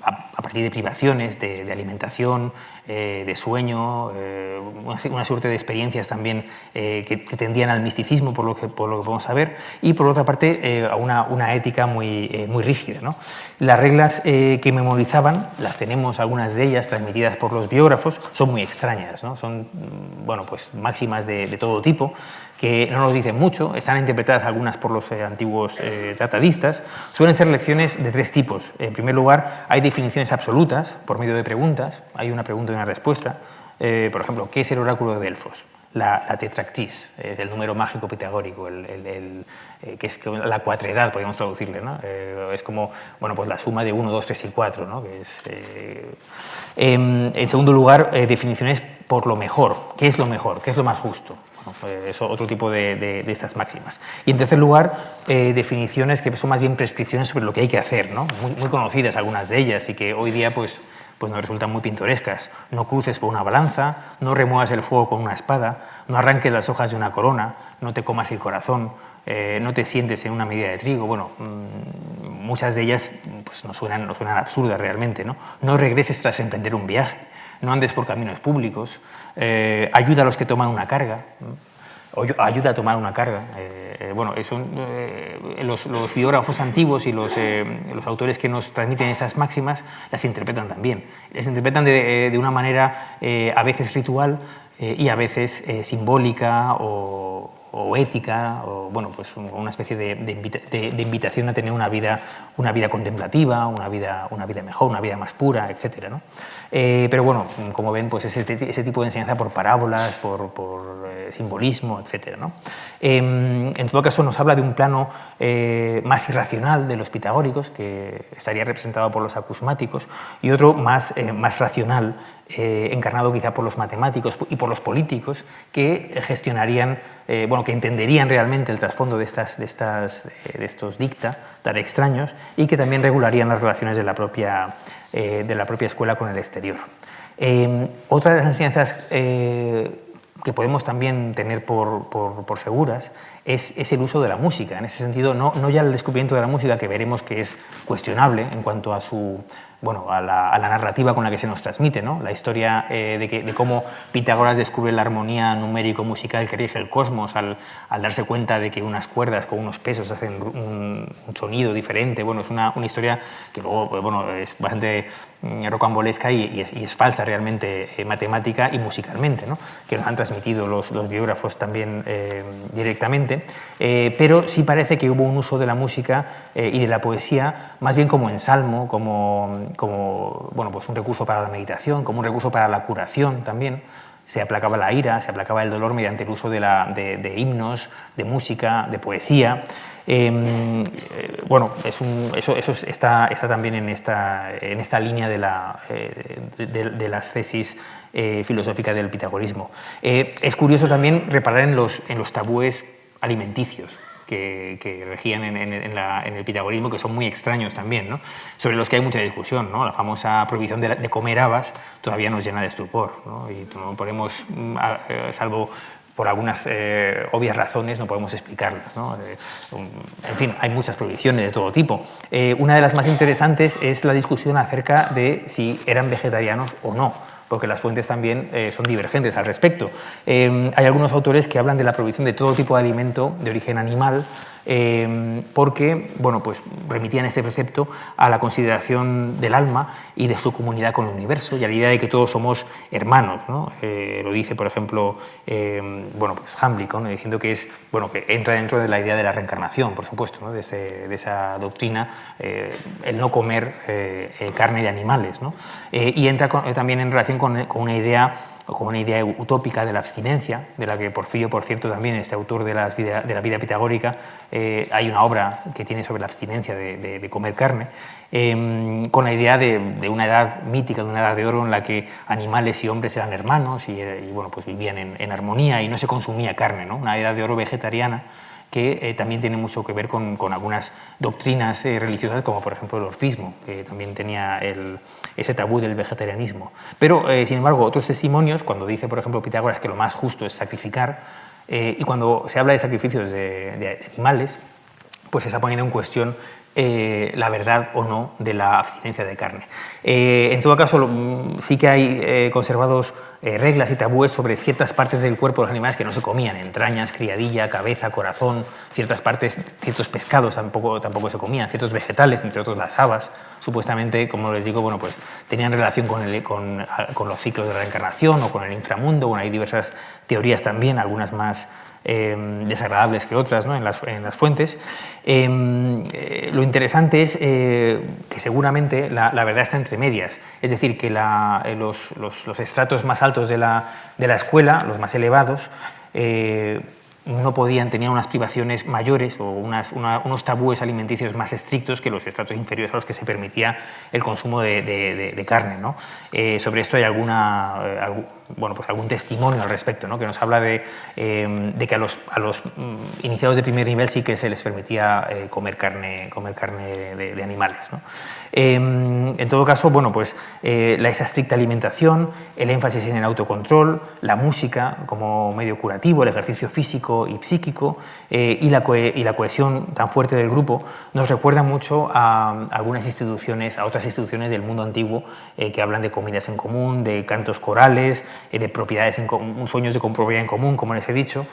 a partir de privaciones, de alimentación, de sueño, una suerte de experiencias también que tendían al misticismo, por lo que podemos saber, y por otra parte a una ética muy rígida, ¿no? Las reglas que memorizaban, las tenemos algunas de ellas transmitidas por los biógrafos, son muy extrañas, ¿no? Son, bueno, pues máximas de todo tipo, que no nos dicen mucho, están interpretadas algunas por los antiguos tratadistas. Suelen ser lecciones de tres tipos. En primer lugar, hay definiciones absolutas por medio de preguntas, hay una pregunta y una respuesta. Por ejemplo, ¿qué es el oráculo de Delfos? La tetractis, el número mágico pitagórico, que es la cuatredad, podríamos traducirle, ¿no? Es como, bueno, pues la suma de 1, 2, 3 y 4, ¿no? Que es, en segundo lugar, definiciones por lo mejor. ¿Qué es lo mejor? ¿Qué es lo más justo? Bueno, eso, otro tipo de estas máximas. Y en tercer lugar, definiciones que son más bien prescripciones sobre lo que hay que hacer, ¿no? Muy conocidas algunas de ellas, y que hoy día pues nos resultan muy pintorescas. No cruces por una balanza, no remuevas el fuego con una espada, no arranques las hojas de una corona, no te comas el corazón, no te sientes en una medida de trigo. Bueno, muchas de ellas pues, nos suenan absurdas realmente, ¿no? No regreses tras emprender un viaje, no andes por caminos públicos, ayuda a los que toman una carga, ayuda a tomar una carga. Bueno, los biógrafos antiguos y los autores que nos transmiten esas máximas las interpretan también. Las interpretan de una manera a veces ritual y a veces simbólica o ética, o bueno, pues una especie de invitación a tener una vida contemplativa, una vida mejor, una vida más pura, etcétera, ¿no? Pero bueno, como ven, pues ese tipo de enseñanza por parábolas, por simbolismo, etcétera, ¿no? En todo caso, nos habla de un plano más irracional de los pitagóricos, que estaría representado por los acusmáticos, y otro más racional, encarnado quizá por los matemáticos y por los políticos, que gestionarían, que entenderían realmente el trasfondo de estos dicta tan extraños, y que también regularían las relaciones de la propia escuela con el exterior. Otra de las enseñanzas que podemos también tener por seguras es el uso de la música. En ese sentido, no ya el descubrimiento de la música, que veremos que es cuestionable en cuanto a su bueno, a la narrativa con la que se nos transmite, ¿no? La historia de cómo Pitágoras descubre la armonía numérico-musical que rige el cosmos al darse cuenta de que unas cuerdas con unos pesos hacen un sonido diferente. Bueno, es una historia que luego, bueno, es bastante rocambolesca y es falsa realmente, matemática y musicalmente, ¿no? Que nos han transmitido los biógrafos también directamente, pero sí parece que hubo un uso de la música y de la poesía más bien como ensalmo, como bueno, pues un recurso para la meditación, como un recurso para la curación también. Se aplacaba la ira, se aplacaba el dolor mediante el uso de himnos, de música, de poesía. Bueno, eso está también en esta línea de las tesis filosóficas del pitagorismo. Es curioso también reparar en los tabúes alimenticios que regían en el pitagorismo, que son muy extraños también, ¿no? Sobre los que hay mucha discusión, ¿no? La famosa prohibición de comer habas todavía nos llena de estupor, ¿no? Y no podemos, salvo por algunas obvias razones, no podemos explicarlas, ¿no? En fin, hay muchas prohibiciones de todo tipo. Una de las más interesantes es la discusión acerca de si eran vegetarianos o no, porque las fuentes también son divergentes al respecto. Hay algunos autores que hablan de la prohibición de todo tipo de alimento de origen animal, porque, bueno, pues remitían este precepto a la consideración del alma y de su comunidad con el universo y a la idea de que todos somos hermanos, ¿no? Lo dice, por ejemplo, bueno, pues Jamblico, ¿no? Diciendo que que entra dentro de la idea de la reencarnación, por supuesto, ¿no? de esa doctrina, el no comer carne de animales, ¿no? Y entra también en relación con una idea utópica de la abstinencia, de la que Porfirio, por cierto, también, este autor de la vida pitagórica, hay una obra que tiene sobre la abstinencia de comer carne, con la idea de una edad mítica, de una edad de oro en la que animales y hombres eran hermanos y bueno, pues vivían en armonía y no se consumía carne, ¿no? Una edad de oro vegetariana que también tiene mucho que ver con algunas doctrinas religiosas, como por ejemplo el orfismo, que también tenía ese tabú del vegetarianismo. Pero, sin embargo, otros testimonios, cuando dice, por ejemplo, Pitágoras que lo más justo es sacrificar, y cuando se habla de sacrificios de animales, pues se está poniendo en cuestión la verdad o no de la abstinencia de carne. En todo caso, sí que hay conservados reglas y tabúes sobre ciertas partes del cuerpo de los animales que no se comían: entrañas, criadilla, cabeza, corazón. Ciertas partes, ciertos pescados tampoco se comían, ciertos vegetales, entre otros las habas, supuestamente, como les digo, bueno, pues tenían relación con los ciclos de la reencarnación o con el inframundo. Bueno, hay diversas teorías también, algunas más desagradables que otras, ¿no? en las fuentes. Lo interesante es que seguramente la verdad está entre medias, es decir, que los estratos más altos de la escuela, los más elevados, no tenían unas privaciones mayores o unos tabúes alimenticios más estrictos que los estratos inferiores, a los que se permitía el consumo de carne, ¿no? Sobre esto hay algún testimonio al respecto, ¿no? Que nos habla de que a los iniciados de primer nivel sí que se les permitía comer carne de animales, ¿no? En todo caso, bueno, pues esa estricta alimentación, el énfasis en el autocontrol, la música como medio curativo, el ejercicio físico y psíquico, y la cohesión tan fuerte del grupo nos recuerda mucho a otras instituciones del mundo antiguo que hablan de comidas en común, de cantos corales, de propiedades sueños de propiedad en común, como les he dicho.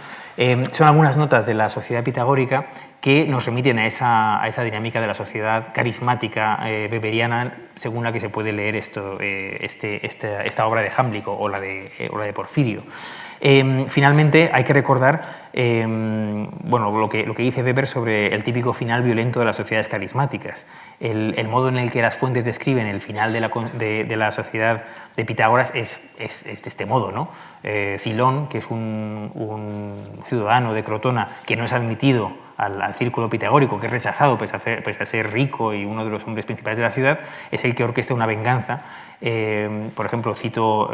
Son algunas notas de la sociedad pitagórica que nos remiten a esa dinámica de la sociedad carismática weberiana, según la que se puede leer esta obra de Jámblico o la de Porfirio. Finalmente, hay que recordar lo que dice Weber sobre el típico final violento de las sociedades carismáticas. El modo en el que las fuentes describen el final de la sociedad de Pitágoras es de este modo, ¿no? Cilón, que es un ciudadano de Crotona que no es admitido al círculo pitagórico, que es rechazado pese a ser rico y uno de los hombres principales de la ciudad, es el que orquesta una venganza. Por ejemplo, cito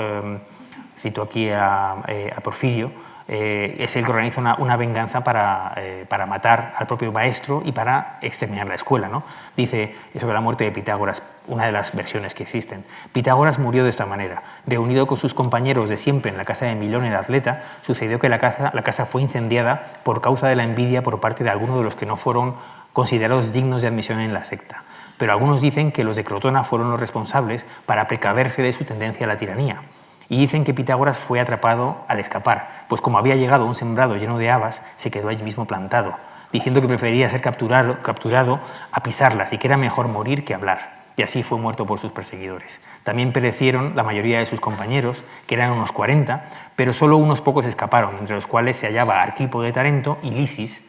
aquí a Porfirio, es el que organiza una venganza para matar al propio maestro y para exterminar la escuela, ¿no? Dice sobre la muerte de Pitágoras, una de las versiones que existen: Pitágoras murió de esta manera. Reunido con sus compañeros de siempre en la casa de Milón el atleta, sucedió que la casa fue incendiada por causa de la envidia por parte de algunos de los que no fueron considerados dignos de admisión en la secta. pero algunos dicen que los de Crotona fueron los responsables para precaverse de su tendencia a la tiranía. Y dicen que Pitágoras fue atrapado al escapar, pues como había llegado a un sembrado lleno de habas, se quedó allí mismo plantado, diciendo que prefería ser capturado a pisarlas y que era mejor morir que hablar. Y así fue muerto por sus perseguidores. También perecieron la mayoría de sus compañeros, que eran unos 40, pero solo unos pocos escaparon, entre los cuales se hallaba Arquipo de Tarento y Lisis,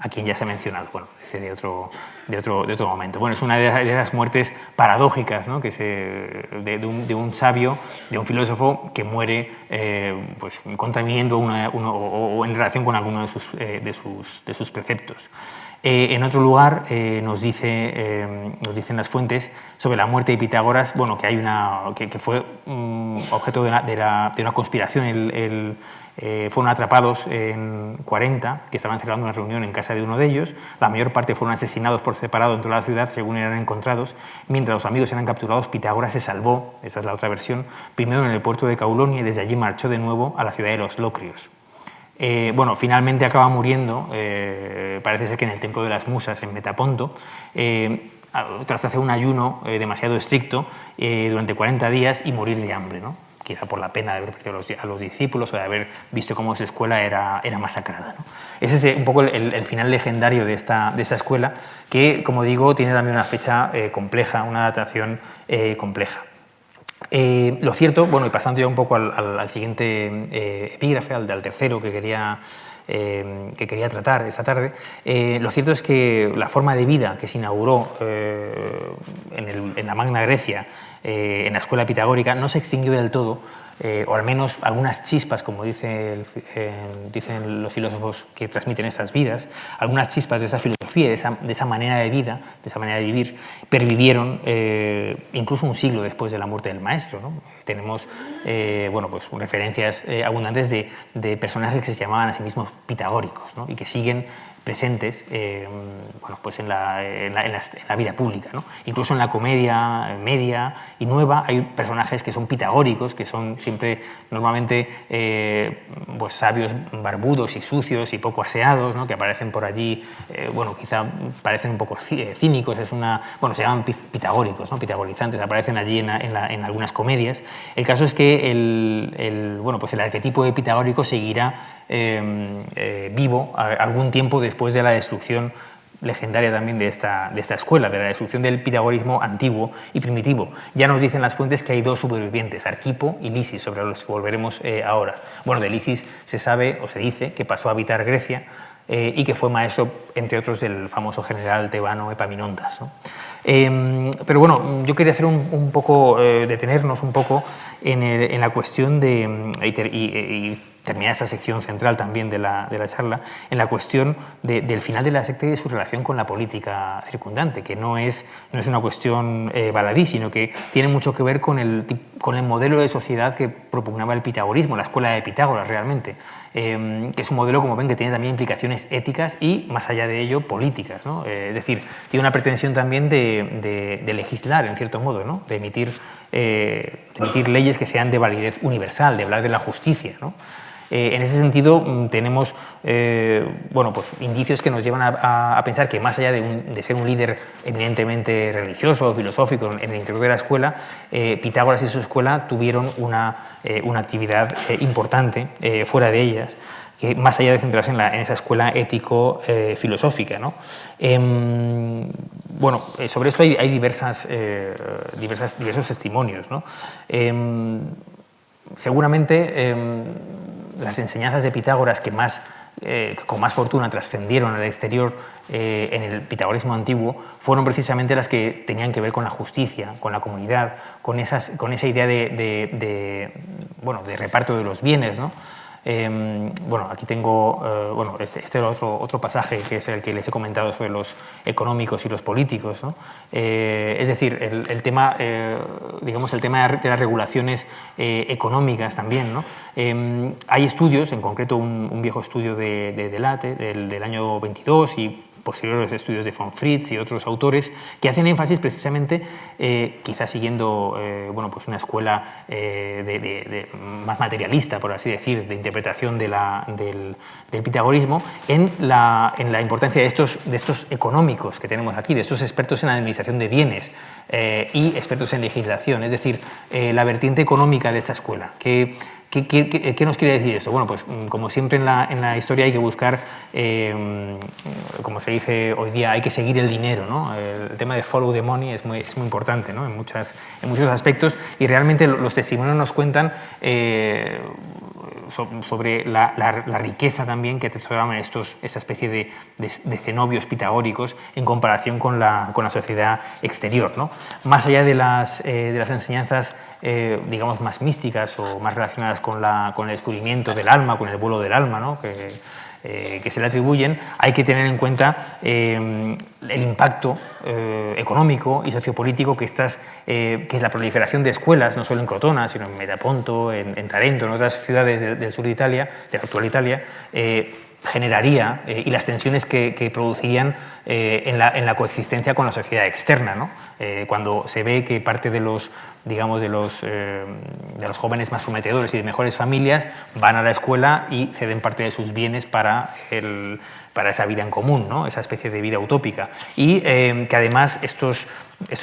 a quien ya se ha mencionado, bueno, ese de otro momento. Bueno, es una de esas muertes paradójicas, ¿no? de un sabio, de un filósofo que muere pues, contraviniendo o en relación con alguno de sus preceptos. En otro lugar nos dicen las fuentes sobre la muerte de Pitágoras, bueno, que fue objeto de una conspiración. Fueron atrapados en 40, que estaban celebrando una reunión en casa de uno de ellos. La mayor parte fueron asesinados por separado dentro de la ciudad, según eran encontrados. Mientras los amigos eran capturados, Pitágoras se salvó, esa es la otra versión, primero en el puerto de Caulonia y desde allí marchó de nuevo a la ciudad de los Locrios. Bueno, finalmente acaba muriendo, parece ser que en el Templo de las Musas, en Metaponto, tras hacer un ayuno demasiado estricto durante 40 días y morir de hambre, ¿no? Quizá por la pena de haber perdido a los discípulos o de haber visto cómo su escuela era masacrada, ¿no? Ese es un poco el final legendario de esta escuela, que, como digo, tiene también una fecha compleja, una datación compleja. Lo cierto, bueno, y pasando ya un poco al siguiente epígrafe, al tercero que quería tratar esta tarde, lo cierto es que la forma de vida que se inauguró en la Magna Grecia, en la escuela pitagórica, no se extinguió del todo, o al menos algunas chispas, como dicen los filósofos que transmiten estas vidas, algunas chispas de esa filosofía, de esa manera de vida, de esa manera de vivir, pervivieron incluso un siglo después de la muerte del maestro, ¿no? Tenemos bueno, pues referencias abundantes de personajes que se llamaban a sí mismos pitagóricos, ¿no? Y que siguen presentes bueno, pues en la vida pública, ¿no? Incluso en la comedia media y nueva hay personajes que son pitagóricos, que son siempre normalmente pues sabios barbudos y sucios y poco aseados, ¿no? Que aparecen por allí, bueno, quizá parecen un poco cínicos, bueno, se llaman pitagóricos, ¿no? Pitagorizantes, aparecen allí en algunas comedias. El caso es que bueno, pues el arquetipo de pitagórico seguirá vivo algún tiempo después de la destrucción legendaria también de esta escuela, de la destrucción del pitagorismo antiguo y primitivo. Ya nos dicen las fuentes que hay dos supervivientes, Arquipo y Lisis, sobre los que volveremos ahora. Bueno, de Lisis se sabe o se dice que pasó a habitar Grecia y que fue maestro, entre otros, del famoso general tebano Epaminondas, ¿no? Pero bueno, yo quería hacer un poco, detenernos un poco en la cuestión de, y terminar esta sección central también de la charla, en la cuestión del final de la secta y de su relación con la política circundante, que no es una cuestión baladí, sino que tiene mucho que ver con el modelo de sociedad que propugnaba el pitagorismo, la escuela de Pitágoras realmente, que es un modelo, como ven, que tiene también implicaciones éticas y, más allá de ello, políticas, ¿no? Es decir, tiene una pretensión también de legislar, en cierto modo, ¿no? De emitir leyes que sean de validez universal, de hablar de la justicia, ¿no? En ese sentido, tenemos bueno, pues, indicios que nos llevan a pensar que, más allá de ser un líder eminentemente religioso o filosófico en el interior de la escuela, Pitágoras y su escuela tuvieron una actividad importante fuera de ellas, que más allá de centrarse en esa escuela ético-filosófica, ¿no? Bueno, sobre esto hay diversos testimonios, ¿no? Seguramente las enseñanzas de Pitágoras que con más fortuna trascendieron al exterior en el pitagorismo antiguo fueron precisamente las que tenían que ver con la justicia, con la comunidad, con esa idea de reparto de los bienes, ¿no? Bueno, aquí tengo bueno, este otro pasaje que es el que les he comentado sobre los económicos y los políticos, ¿no? Es decir, el tema, digamos, el tema de las regulaciones económicas también, ¿no? Hay estudios, en concreto un viejo estudio de Delate del año 22 y posteriores estudios de von Fritz y otros autores, que hacen énfasis precisamente, quizás siguiendo bueno, pues una escuela más materialista, por así decir, de interpretación del pitagorismo, en la importancia de estos económicos que tenemos aquí, de estos expertos en administración de bienes y expertos en legislación, es decir, la vertiente económica de esta escuela. ¿Qué nos quiere decir esto? Bueno, pues como siempre en la historia hay que buscar, como se dice hoy día, hay que seguir el dinero, ¿no? El tema de follow the money es muy importante, ¿no? en muchos aspectos, y realmente los testimonios nos cuentan sobre la riqueza también que atesoraban esta especie de cenobios pitagóricos en comparación con la sociedad exterior, ¿no? Más allá de las enseñanzas digamos más místicas o más relacionadas con el descubrimiento del alma, con el vuelo del alma, ¿no? que se le atribuyen, hay que tener en cuenta el impacto económico y sociopolítico que es la proliferación de escuelas, no solo en Crotona, sino en Metaponto, en Tarento, en otras ciudades del sur de Italia, de la actual Italia, generaría y las tensiones que producirían en la coexistencia con la sociedad externa, ¿no? Cuando se ve que parte de los jóvenes más prometedores y de mejores familias van a la escuela y ceden parte de sus bienes para esa vida en común, ¿no? Esa especie de vida utópica, y que además estos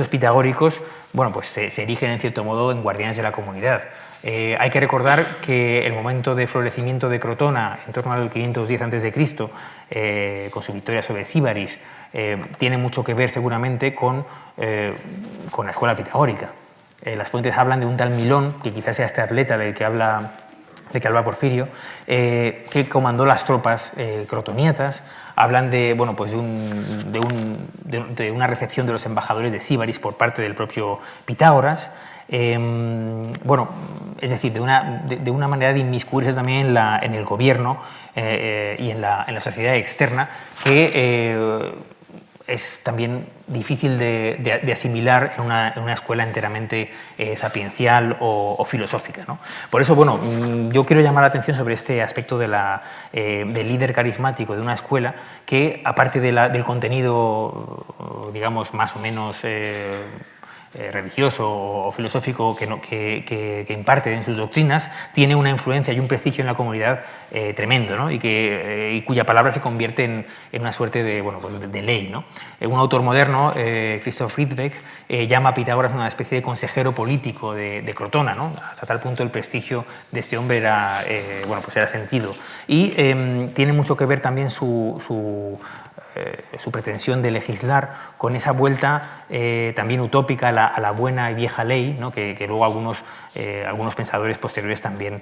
pitagóricos, bueno, pues se erigen en cierto modo en guardianes de la comunidad. Hay que recordar que el momento de florecimiento de Crotona, en torno al 510 a.C., con su victoria sobre Síbaris, tiene mucho que ver seguramente con la escuela pitagórica. Las fuentes hablan de un tal Milón, que quizás sea este atleta del que habla Porfirio, que comandó las tropas crotoniatas. Hablan de una recepción de los embajadores de Síbaris por parte del propio Pitágoras. Bueno, es decir, de una manera de inmiscuirse también en el gobierno y en la sociedad externa, que es también difícil de asimilar en una escuela enteramente sapiencial o filosófica, ¿no? Por eso, bueno, yo quiero llamar la atención sobre este aspecto del líder carismático de una escuela que, aparte del contenido, digamos, más o menos religioso o filosófico que imparte en sus doctrinas, tiene una influencia y un prestigio en la comunidad tremendo, ¿no? y cuya palabra se convierte en una suerte de ley, ¿no? Un autor moderno, Christoph Friedbeck, llama a Pitágoras una especie de consejero político de Crotona, ¿no? Hasta tal punto el prestigio de este hombre era sentido. Y tiene mucho que ver también su pretensión de legislar con esa vuelta también utópica a la buena y vieja ley, ¿no? que luego algunos pensadores posteriores también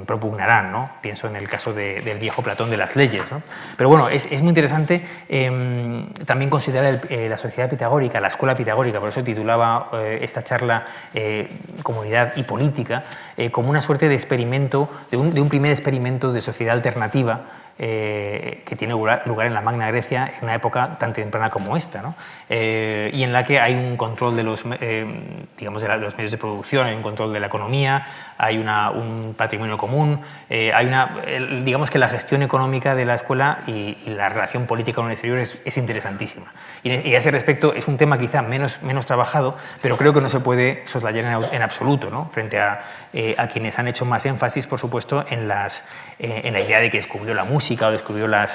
propugnarán, ¿no? Pienso en el caso del viejo Platón de las leyes, ¿no? Pero bueno, es muy interesante también considerar la sociedad pitagórica, la escuela pitagórica, por eso titulaba esta charla Comunidad y Política, como una suerte de experimento, de un primer experimento de sociedad alternativa que tiene lugar en la Magna Grecia en una época tan temprana como esta, ¿no? Y en la que hay un control de los medios de producción, hay un control de la economía, hay un patrimonio común, digamos que la gestión económica de la escuela y la relación política con el exterior es interesantísima. Y a ese respecto es un tema quizá menos trabajado, pero creo que no se puede soslayar en absoluto, ¿no? Frente a quienes han hecho más énfasis, por supuesto, en la idea de que descubrió la música o descubrió la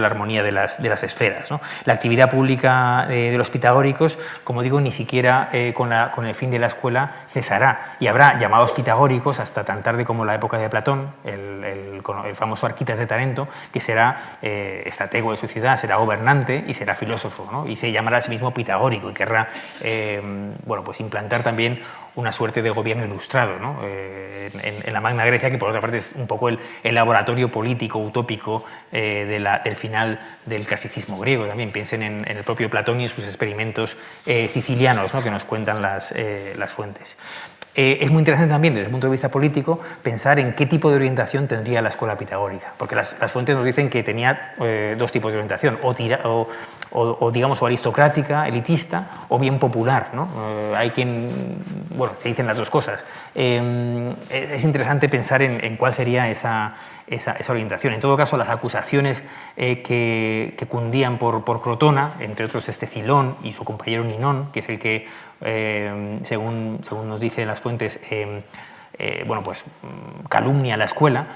armonía de las esferas, ¿no? La actividad pública de los pitagóricos, como digo, ni siquiera con el fin de la escuela cesará, y habrá llamados pitagóricos hasta tan tarde como la época de Platón, el famoso Arquitas de Tarento, que será estratego de su ciudad, será gobernante y será filósofo, ¿no? Y se llamará a sí mismo pitagórico y querrá implantar también una suerte de gobierno ilustrado, ¿no? En la Magna Grecia, que por otra parte es un poco el laboratorio político utópico del final del clasicismo griego. También piensen en el propio Platón y en sus experimentos sicilianos, ¿no? Que nos cuentan las fuentes. Es muy interesante también, desde el punto de vista político, pensar en qué tipo de orientación tendría la escuela pitagórica, porque las fuentes nos dicen que tenía dos tipos de orientación, o digamos, o aristocrática, elitista, o bien popular, ¿no? Hay quien, bueno, se dicen las dos cosas. Es interesante pensar en cuál sería esa orientación. En todo caso, las acusaciones que cundían por Crotona, entre otros Cilón y su compañero Ninón, que es el que, según nos dicen las fuentes, bueno, pues calumnia a la escuela,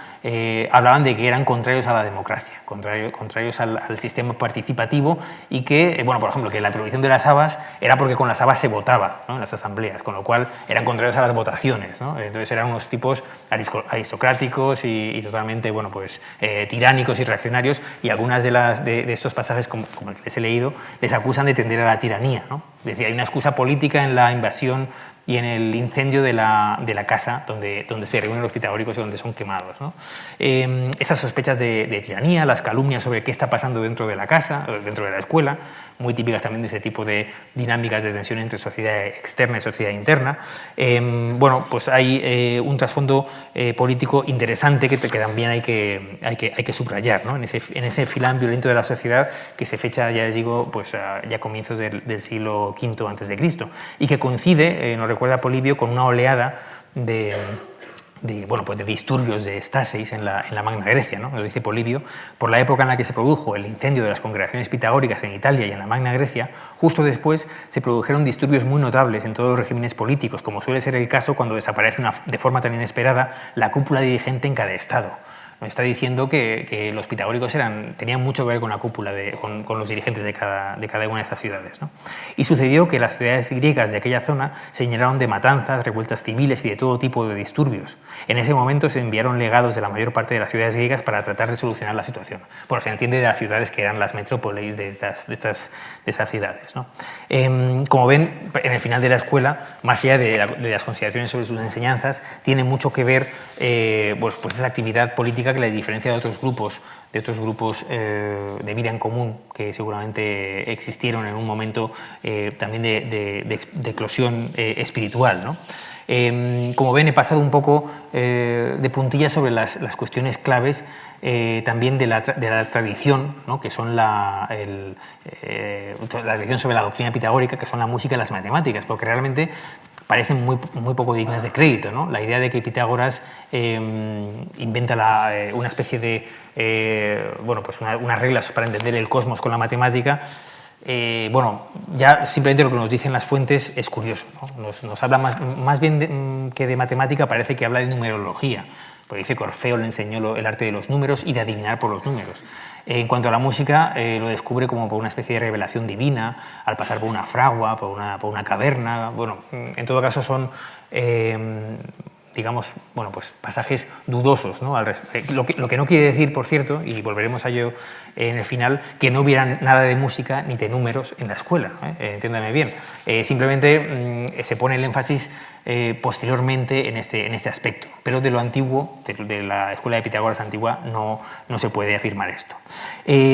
hablaban de que eran contrarios a la democracia, contrarios al sistema participativo, y que, bueno, por ejemplo, que la prohibición de las habas era porque con las habas se votaba, ¿no?, en las asambleas, con lo cual eran contrarios a las votaciones, ¿no? Entonces eran unos tipos aristocráticos y totalmente, bueno, pues tiránicos y reaccionarios, y algunas de estos pasajes, como el que les he leído, les acusan de tender a la tiranía, ¿no? Es decir, hay una excusa política en la invasión y en el incendio de la casa donde se reúnen los pitagóricos y donde son quemados, ¿no? Esas sospechas de tiranía, las calumnias sobre qué está pasando dentro de la casa, dentro de la escuela, muy típicas también de ese tipo de dinámicas de tensión entre sociedad externa y sociedad interna. Bueno, pues hay un trasfondo político interesante que también hay que subrayar, ¿no?, en ese filán violento de la sociedad que se fecha, ya les digo, pues ya comienzos del siglo V a.C., y que coincide, nos recuerda Polibio, con una oleada de disturbios de estasis en la Magna Grecia, ¿no? Lo dice Polibio. Por la época en la que se produjo el incendio de las congregaciones pitagóricas en Italia y en la Magna Grecia, justo después se produjeron disturbios muy notables en todos los regímenes políticos, como suele ser el caso cuando desaparece de forma tan inesperada la cúpula dirigente en cada estado. Nos está diciendo que los pitagóricos tenían mucho que ver con la cúpula, con los dirigentes de cada una de esas ciudades, ¿no? Y sucedió que las ciudades griegas de aquella zona se llenaron de matanzas, revueltas civiles y de todo tipo de disturbios. En ese momento se enviaron legados de la mayor parte de las ciudades griegas para tratar de solucionar la situación. Bueno, se entiende de las ciudades que eran las metrópolis de esas ciudades, ¿no? Como ven, en el final de la escuela, más allá de las consideraciones sobre sus enseñanzas, tiene mucho que ver pues esa actividad política que la diferencia de otros grupos de vida en común que seguramente existieron en un momento también de eclosión espiritual, ¿no? Como ven, he pasado un poco de puntillas sobre las cuestiones claves también de la tradición, ¿no?, que son la tradición sobre la doctrina pitagórica, que son la música y las matemáticas, porque realmente parecen muy poco dignas de crédito, ¿no? La idea de que Pitágoras inventa una especie de unas reglas para entender el cosmos con la matemática, bueno, ya simplemente lo que nos dicen las fuentes es curioso, ¿no? Nos habla más bien que de matemática, parece que habla de numerología, porque dice que Orfeo le enseñó el arte de los números y de adivinar por los números. En cuanto a la música, lo descubre como por una especie de revelación divina, al pasar por una fragua, por una caverna. Bueno, en todo caso son digamos, bueno, pues pasajes dudosos, ¿no? Lo que no quiere decir, por cierto, y volveremos a ello en el final, que no hubiera nada de música ni de números en la escuela, entiéndame bien. Simplemente se pone el énfasis posteriormente en este aspecto, pero de lo antiguo, de la escuela de Pitágoras antigua, no se puede afirmar esto.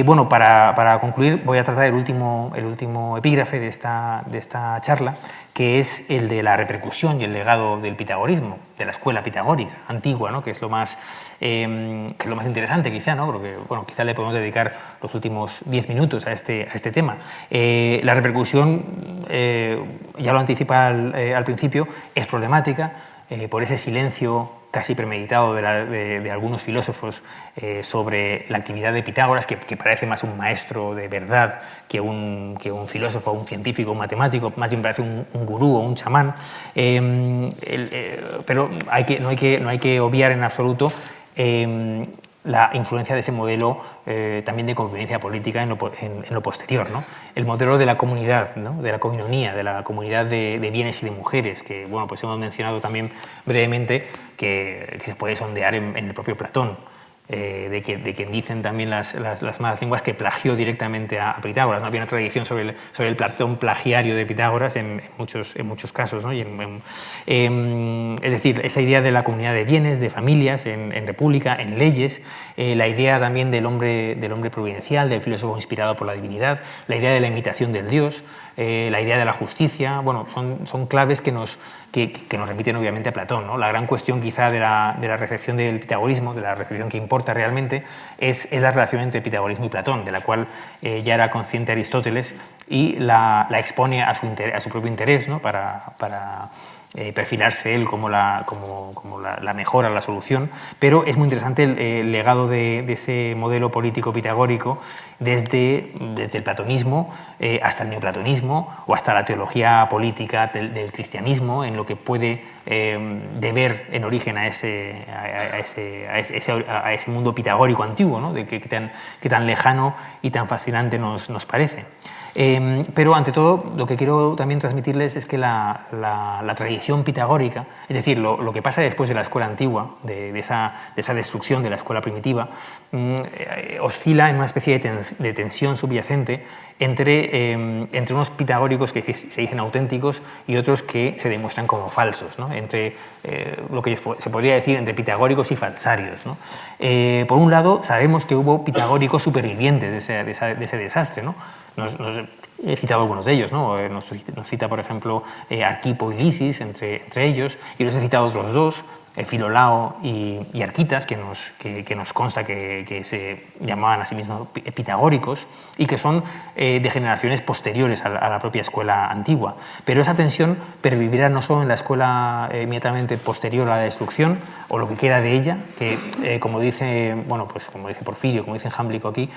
Bueno, para concluir, voy a tratar el último epígrafe de esta charla, que es el de la repercusión y el legado del pitagorismo, de la escuela pitagórica antigua, ¿no?, que es lo más interesante, quizá, ¿no?, porque bueno, quizá le podemos dedicar los últimos 10 minutos a este tema. La repercusión, ya lo anticipa al principio, es problemática por ese silencio casi premeditado de algunos filósofos sobre la actividad de Pitágoras, que parece más un maestro de verdad que un filósofo, un científico, un matemático, más bien parece un gurú o un chamán, pero no hay que obviar en absoluto la influencia de ese modelo también de convivencia política en lo posterior, ¿no? El modelo de la comunidad, ¿no?, de la koinonía, de la comunidad de bienes y de mujeres, que bueno, pues hemos mencionado también brevemente, que se puede sondear en el propio Platón, de quien dicen también las malas lenguas que plagió directamente a Pitágoras, ¿no? Había una tradición sobre el Platón plagiario de Pitágoras en muchos casos, ¿no? Es decir, esa idea de la comunidad de bienes, de familias, en república, en leyes, la idea también del hombre providencial, del filósofo inspirado por la divinidad, la idea de la imitación del Dios, la idea de la justicia, bueno, son claves que nos remiten obviamente a Platón, ¿no? La gran cuestión quizá de la reflexión del pitagorismo, de la reflexión que importa, importa realmente es la relación entre pitagorismo y Platón, de la cual ya era consciente Aristóteles y la expone a su propio interés, ¿no? para perfilarse él como la mejora, la solución, pero es muy interesante el legado de ese modelo político pitagórico desde el platonismo hasta el neoplatonismo o hasta la teología política del cristianismo, en lo que puede deber en origen a ese mundo pitagórico antiguo, ¿no? que tan lejano y tan fascinante nos parece. Pero ante todo lo que quiero también transmitirles es que la tradición pitagórica, es decir, lo que pasa después de la escuela antigua, de esa destrucción de la escuela primitiva, oscila en una especie de tensión subyacente entre unos pitagóricos que se dicen auténticos y otros que se demuestran como falsos, ¿no? Entre lo que se podría decir entre pitagóricos y falsarios, ¿no? Por un lado, sabemos que hubo pitagóricos supervivientes de ese desastre, ¿no? He citado algunos de ellos, ¿no? Nos cita, por ejemplo, Arquipo y Lisis, entre ellos, y les he citado otros dos, Filolao y Arquitas, que nos consta que se llamaban a sí mismos pitagóricos y que son de generaciones posteriores a la propia escuela antigua. Pero esa tensión pervivirá no solo en la escuela inmediatamente posterior a la destrucción, o lo que queda de ella, que como dice Porfirio, como dice Jámblico aquí,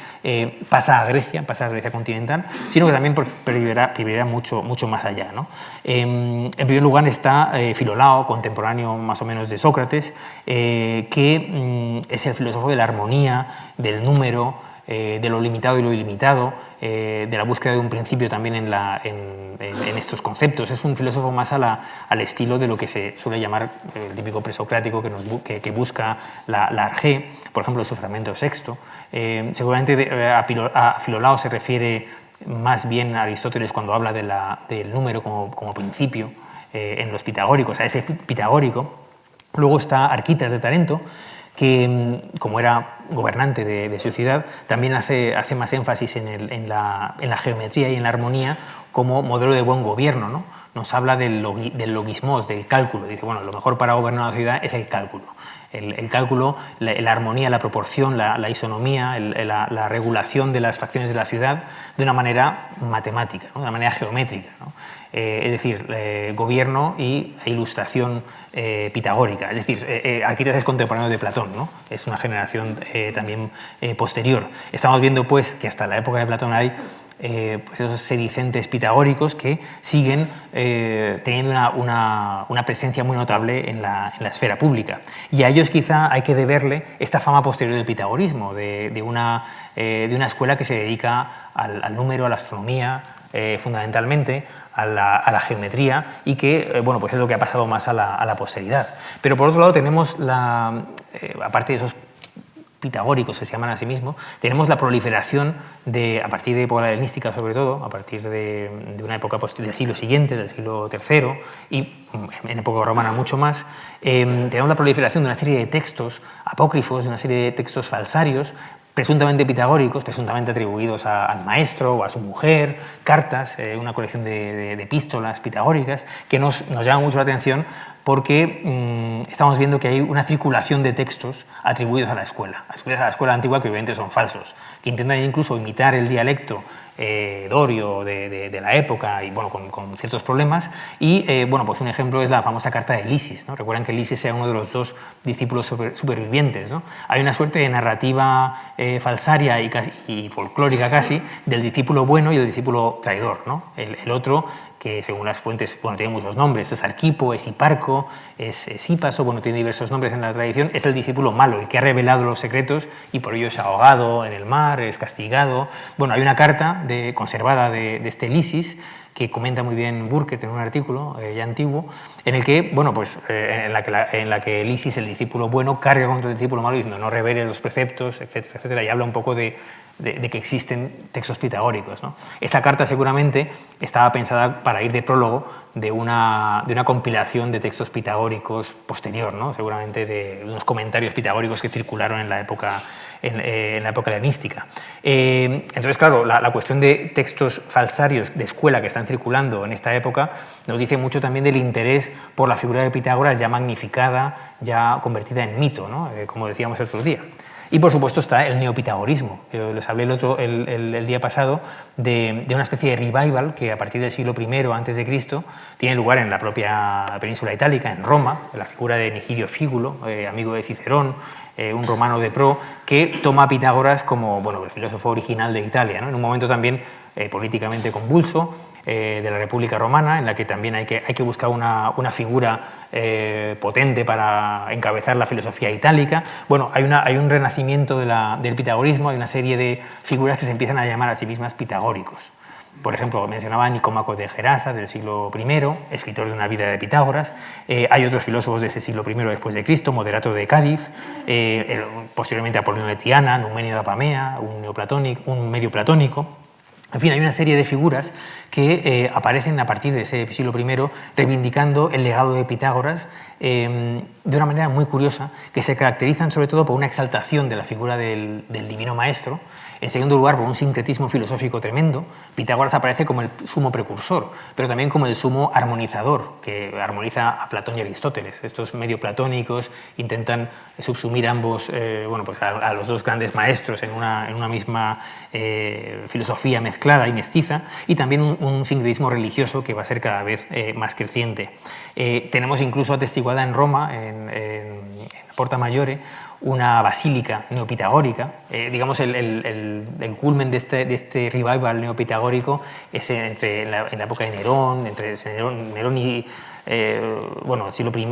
pasa a Grecia continental, sino que también pervivirá mucho más allá, ¿no? En primer lugar está Filolao, contemporáneo más o menos de Sócrates, que es el filósofo de la armonía, del número, de lo limitado y lo ilimitado, de la búsqueda de un principio también en estos conceptos. Es un filósofo más al estilo de lo que se suele llamar el típico presocrático que busca la argé, por ejemplo, su fragmento sexto. Seguramente a Filolao se refiere más bien a Aristóteles cuando habla del número como principio en los pitagóricos, a ese pitagórico. Luego está Arquitas de Tarento, que como era gobernante de su ciudad, también hace más énfasis en la geometría y en la armonía como modelo de buen gobierno, ¿no? Nos habla del logismos, del cálculo. Dice, bueno, lo mejor para gobernar una ciudad es el cálculo. El cálculo, la armonía, la proporción, la isonomía, la regulación de las facciones de la ciudad de una manera matemática, ¿no? De una manera geométrica, ¿no? Es decir, gobierno e ilustración pitagórica. Es decir, Arquitas es contemporáneo de Platón, ¿no? Es una generación también posterior. Estamos viendo pues, que hasta la época de Platón hay pues esos sedicentes pitagóricos que siguen teniendo una presencia muy notable en la esfera pública. Y a ellos quizá hay que deberle esta fama posterior del pitagorismo, de una escuela que se dedica al número, a la astronomía, fundamentalmente, a la geometría, y que pues es lo que ha pasado más a la posteridad. Pero por otro lado tenemos, aparte de esos pitagóricos que se llaman a sí mismos, tenemos la proliferación a partir de época helenística sobre todo, a partir de una época del siglo siguiente, del siglo III, y en época romana mucho más, tenemos la proliferación de una serie de textos apócrifos, de una serie de textos falsarios, presuntamente pitagóricos, presuntamente atribuidos al maestro o a su mujer, cartas, una colección de epístolas pitagóricas, que nos llaman mucho la atención porque estamos viendo que hay una circulación de textos atribuidos a la escuela antigua, que obviamente son falsos, que intentan incluso imitar el dialecto dorio de la época, y con ciertos problemas. Y pues un ejemplo es la famosa carta de Lisis, ¿no? Recuerdan que Lisis era uno de los dos discípulos supervivientes, ¿no? Hay una suerte de narrativa falsaria y folclórica casi del discípulo bueno y el discípulo traidor, ¿no? El otro, que según las fuentes tiene muchos nombres, es Arquipo, es Hiparco, es Hipaso, tiene diversos nombres en la tradición, es el discípulo malo, el que ha revelado los secretos y por ello es ahogado en el mar, es castigado. Hay una carta conservada de este Lisis que comenta muy bien Burket en un artículo ya antiguo, en el que, en la que Lisis, el discípulo bueno, carga contra el discípulo malo diciendo no reveles los preceptos, etcétera, etcétera, y habla un poco de que existen textos pitagóricos, ¿no? Esta carta seguramente estaba pensada para ir de prólogo de una compilación de textos pitagóricos posterior, ¿no? Seguramente de unos comentarios pitagóricos que circularon en la época helenística. Entonces, claro, la cuestión de textos falsarios de escuela que están circulando en esta época nos dice mucho también del interés por la figura de Pitágoras ya magnificada, ya convertida en mito, ¿no? Como decíamos el otro día. Y por supuesto está el neopitagorismo. Yo les hablé el día pasado de una especie de revival que a partir del siglo I a.C. tiene lugar en la propia península itálica, en Roma, en la figura de Nigidio Fígulo, amigo de Cicerón, un romano de pro, que toma a Pitágoras como el filósofo original de Italia, ¿no? En un momento también políticamente convulso de la República Romana, en la que también hay que buscar una figura potente para encabezar la filosofía itálica. Bueno, hay un renacimiento del pitagorismo, hay una serie de figuras que se empiezan a llamar a sí mismas pitagóricos. Por ejemplo, mencionaba a Nicómaco de Gerasa, del siglo I, escritor de una vida de Pitágoras. Hay otros filósofos de ese siglo I después de Cristo, Moderato de Cádiz, posteriormente Apolonio de Tiana, Numenio de Apamea, un medio platónico. En fin, hay una serie de figuras que aparecen a partir de ese siglo I reivindicando el legado de Pitágoras de una manera muy curiosa, que se caracterizan sobre todo por una exaltación de la figura del divino maestro. En segundo lugar, por un sincretismo filosófico tremendo. Pitágoras aparece como el sumo precursor, pero también como el sumo armonizador, que armoniza a Platón y Aristóteles. Estos medio platónicos intentan subsumir ambos, a los dos grandes maestros en una misma filosofía mezclada y mestiza, y también un sincretismo religioso que va a ser cada vez más creciente. Tenemos incluso atestiguada en Roma, en Porta Maggiore, una basílica neopitagórica. Digamos, el culmen de este revival neopitagórico es en la época de Nerón, entre Nerón y el siglo I,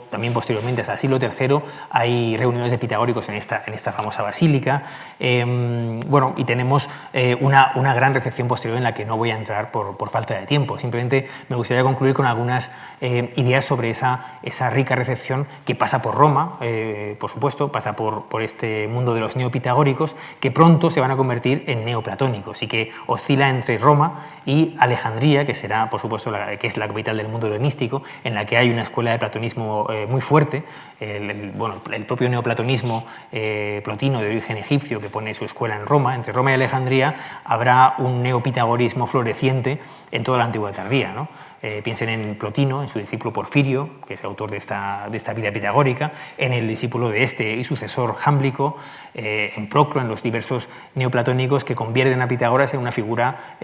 también posteriormente hasta el siglo III, hay reuniones de pitagóricos en esta famosa basílica. Y tenemos una gran recepción posterior en la que no voy a entrar por falta de tiempo. Simplemente me gustaría concluir con algunas ideas sobre esa rica recepción que pasa por Roma, por supuesto, pasa por este mundo de los neopitagóricos, que pronto se van a convertir en neoplatónicos y que oscila entre Roma y Alejandría, que será, por supuesto, que es la capital del mundo helenístico, en la que hay una escuela de platonismo muy fuerte. El propio neoplatonismo plotino de origen egipcio, que pone su escuela en Roma. Entre Roma y Alejandría habrá un neopitagorismo floreciente en toda la antigüedad tardía, ¿no? Piensen en Plotino, en su discípulo Porfirio, que es autor de esta vida pitagórica, en el discípulo de y sucesor Jámblico, en Proclo, en los diversos neoplatónicos que convierten a Pitágoras en una figura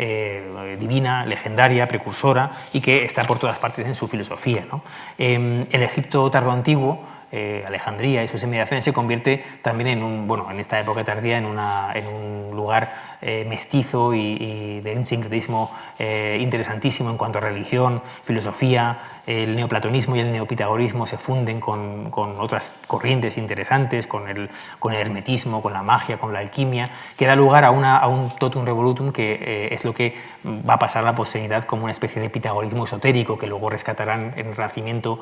divina, legendaria, precursora, y que está por todas partes en su filosofía, ¿no? El Egipto tardoantiguo, Alejandría y sus inmediaciones, se convierte también en esta época tardía en un lugar mestizo y de un sincretismo interesantísimo en cuanto a religión, filosofía. El neoplatonismo y el neopitagorismo se funden con otras corrientes interesantes, con el hermetismo, con la magia, con la alquimia, que da lugar a un totum revolutum que es lo que va a pasar a la posteridad como una especie de pitagorismo esotérico, que luego rescatarán en el Renacimiento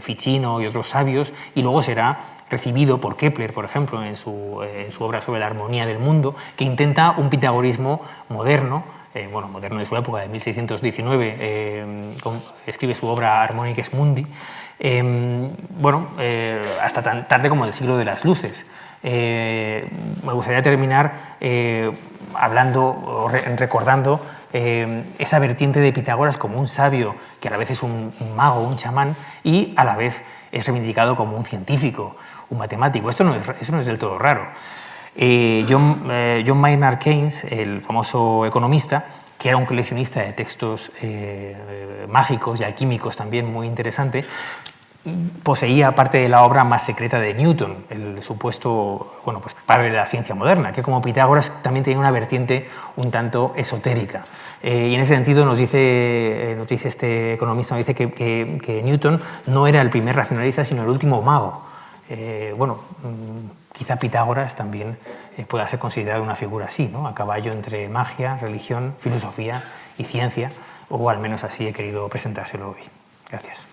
Ficino y otros sabios, y luego será recibido por Kepler, por ejemplo, en su obra sobre la armonía del mundo, que intenta un pitagorismo moderno, moderno de su época, de 1619, escribe su obra Harmonices Mundi, hasta tan tarde como el siglo de las luces. Me gustaría terminar recordando esa vertiente de Pitágoras como un sabio que a la vez es un mago, un chamán, y a la vez es reivindicado como un científico, un matemático. Eso no es del todo raro. John Maynard Keynes, el famoso economista, que era un coleccionista de textos mágicos y alquímicos también muy interesante, poseía parte de la obra más secreta de Newton, el supuesto padre de la ciencia moderna, que como Pitágoras también tenía una vertiente un tanto esotérica. Y en ese sentido nos dice este economista que Newton no era el primer racionalista, sino el último mago. Quizá Pitágoras también pueda ser considerado una figura así, ¿no? A caballo entre magia, religión, filosofía y ciencia, o al menos así he querido presentárselo hoy. Gracias.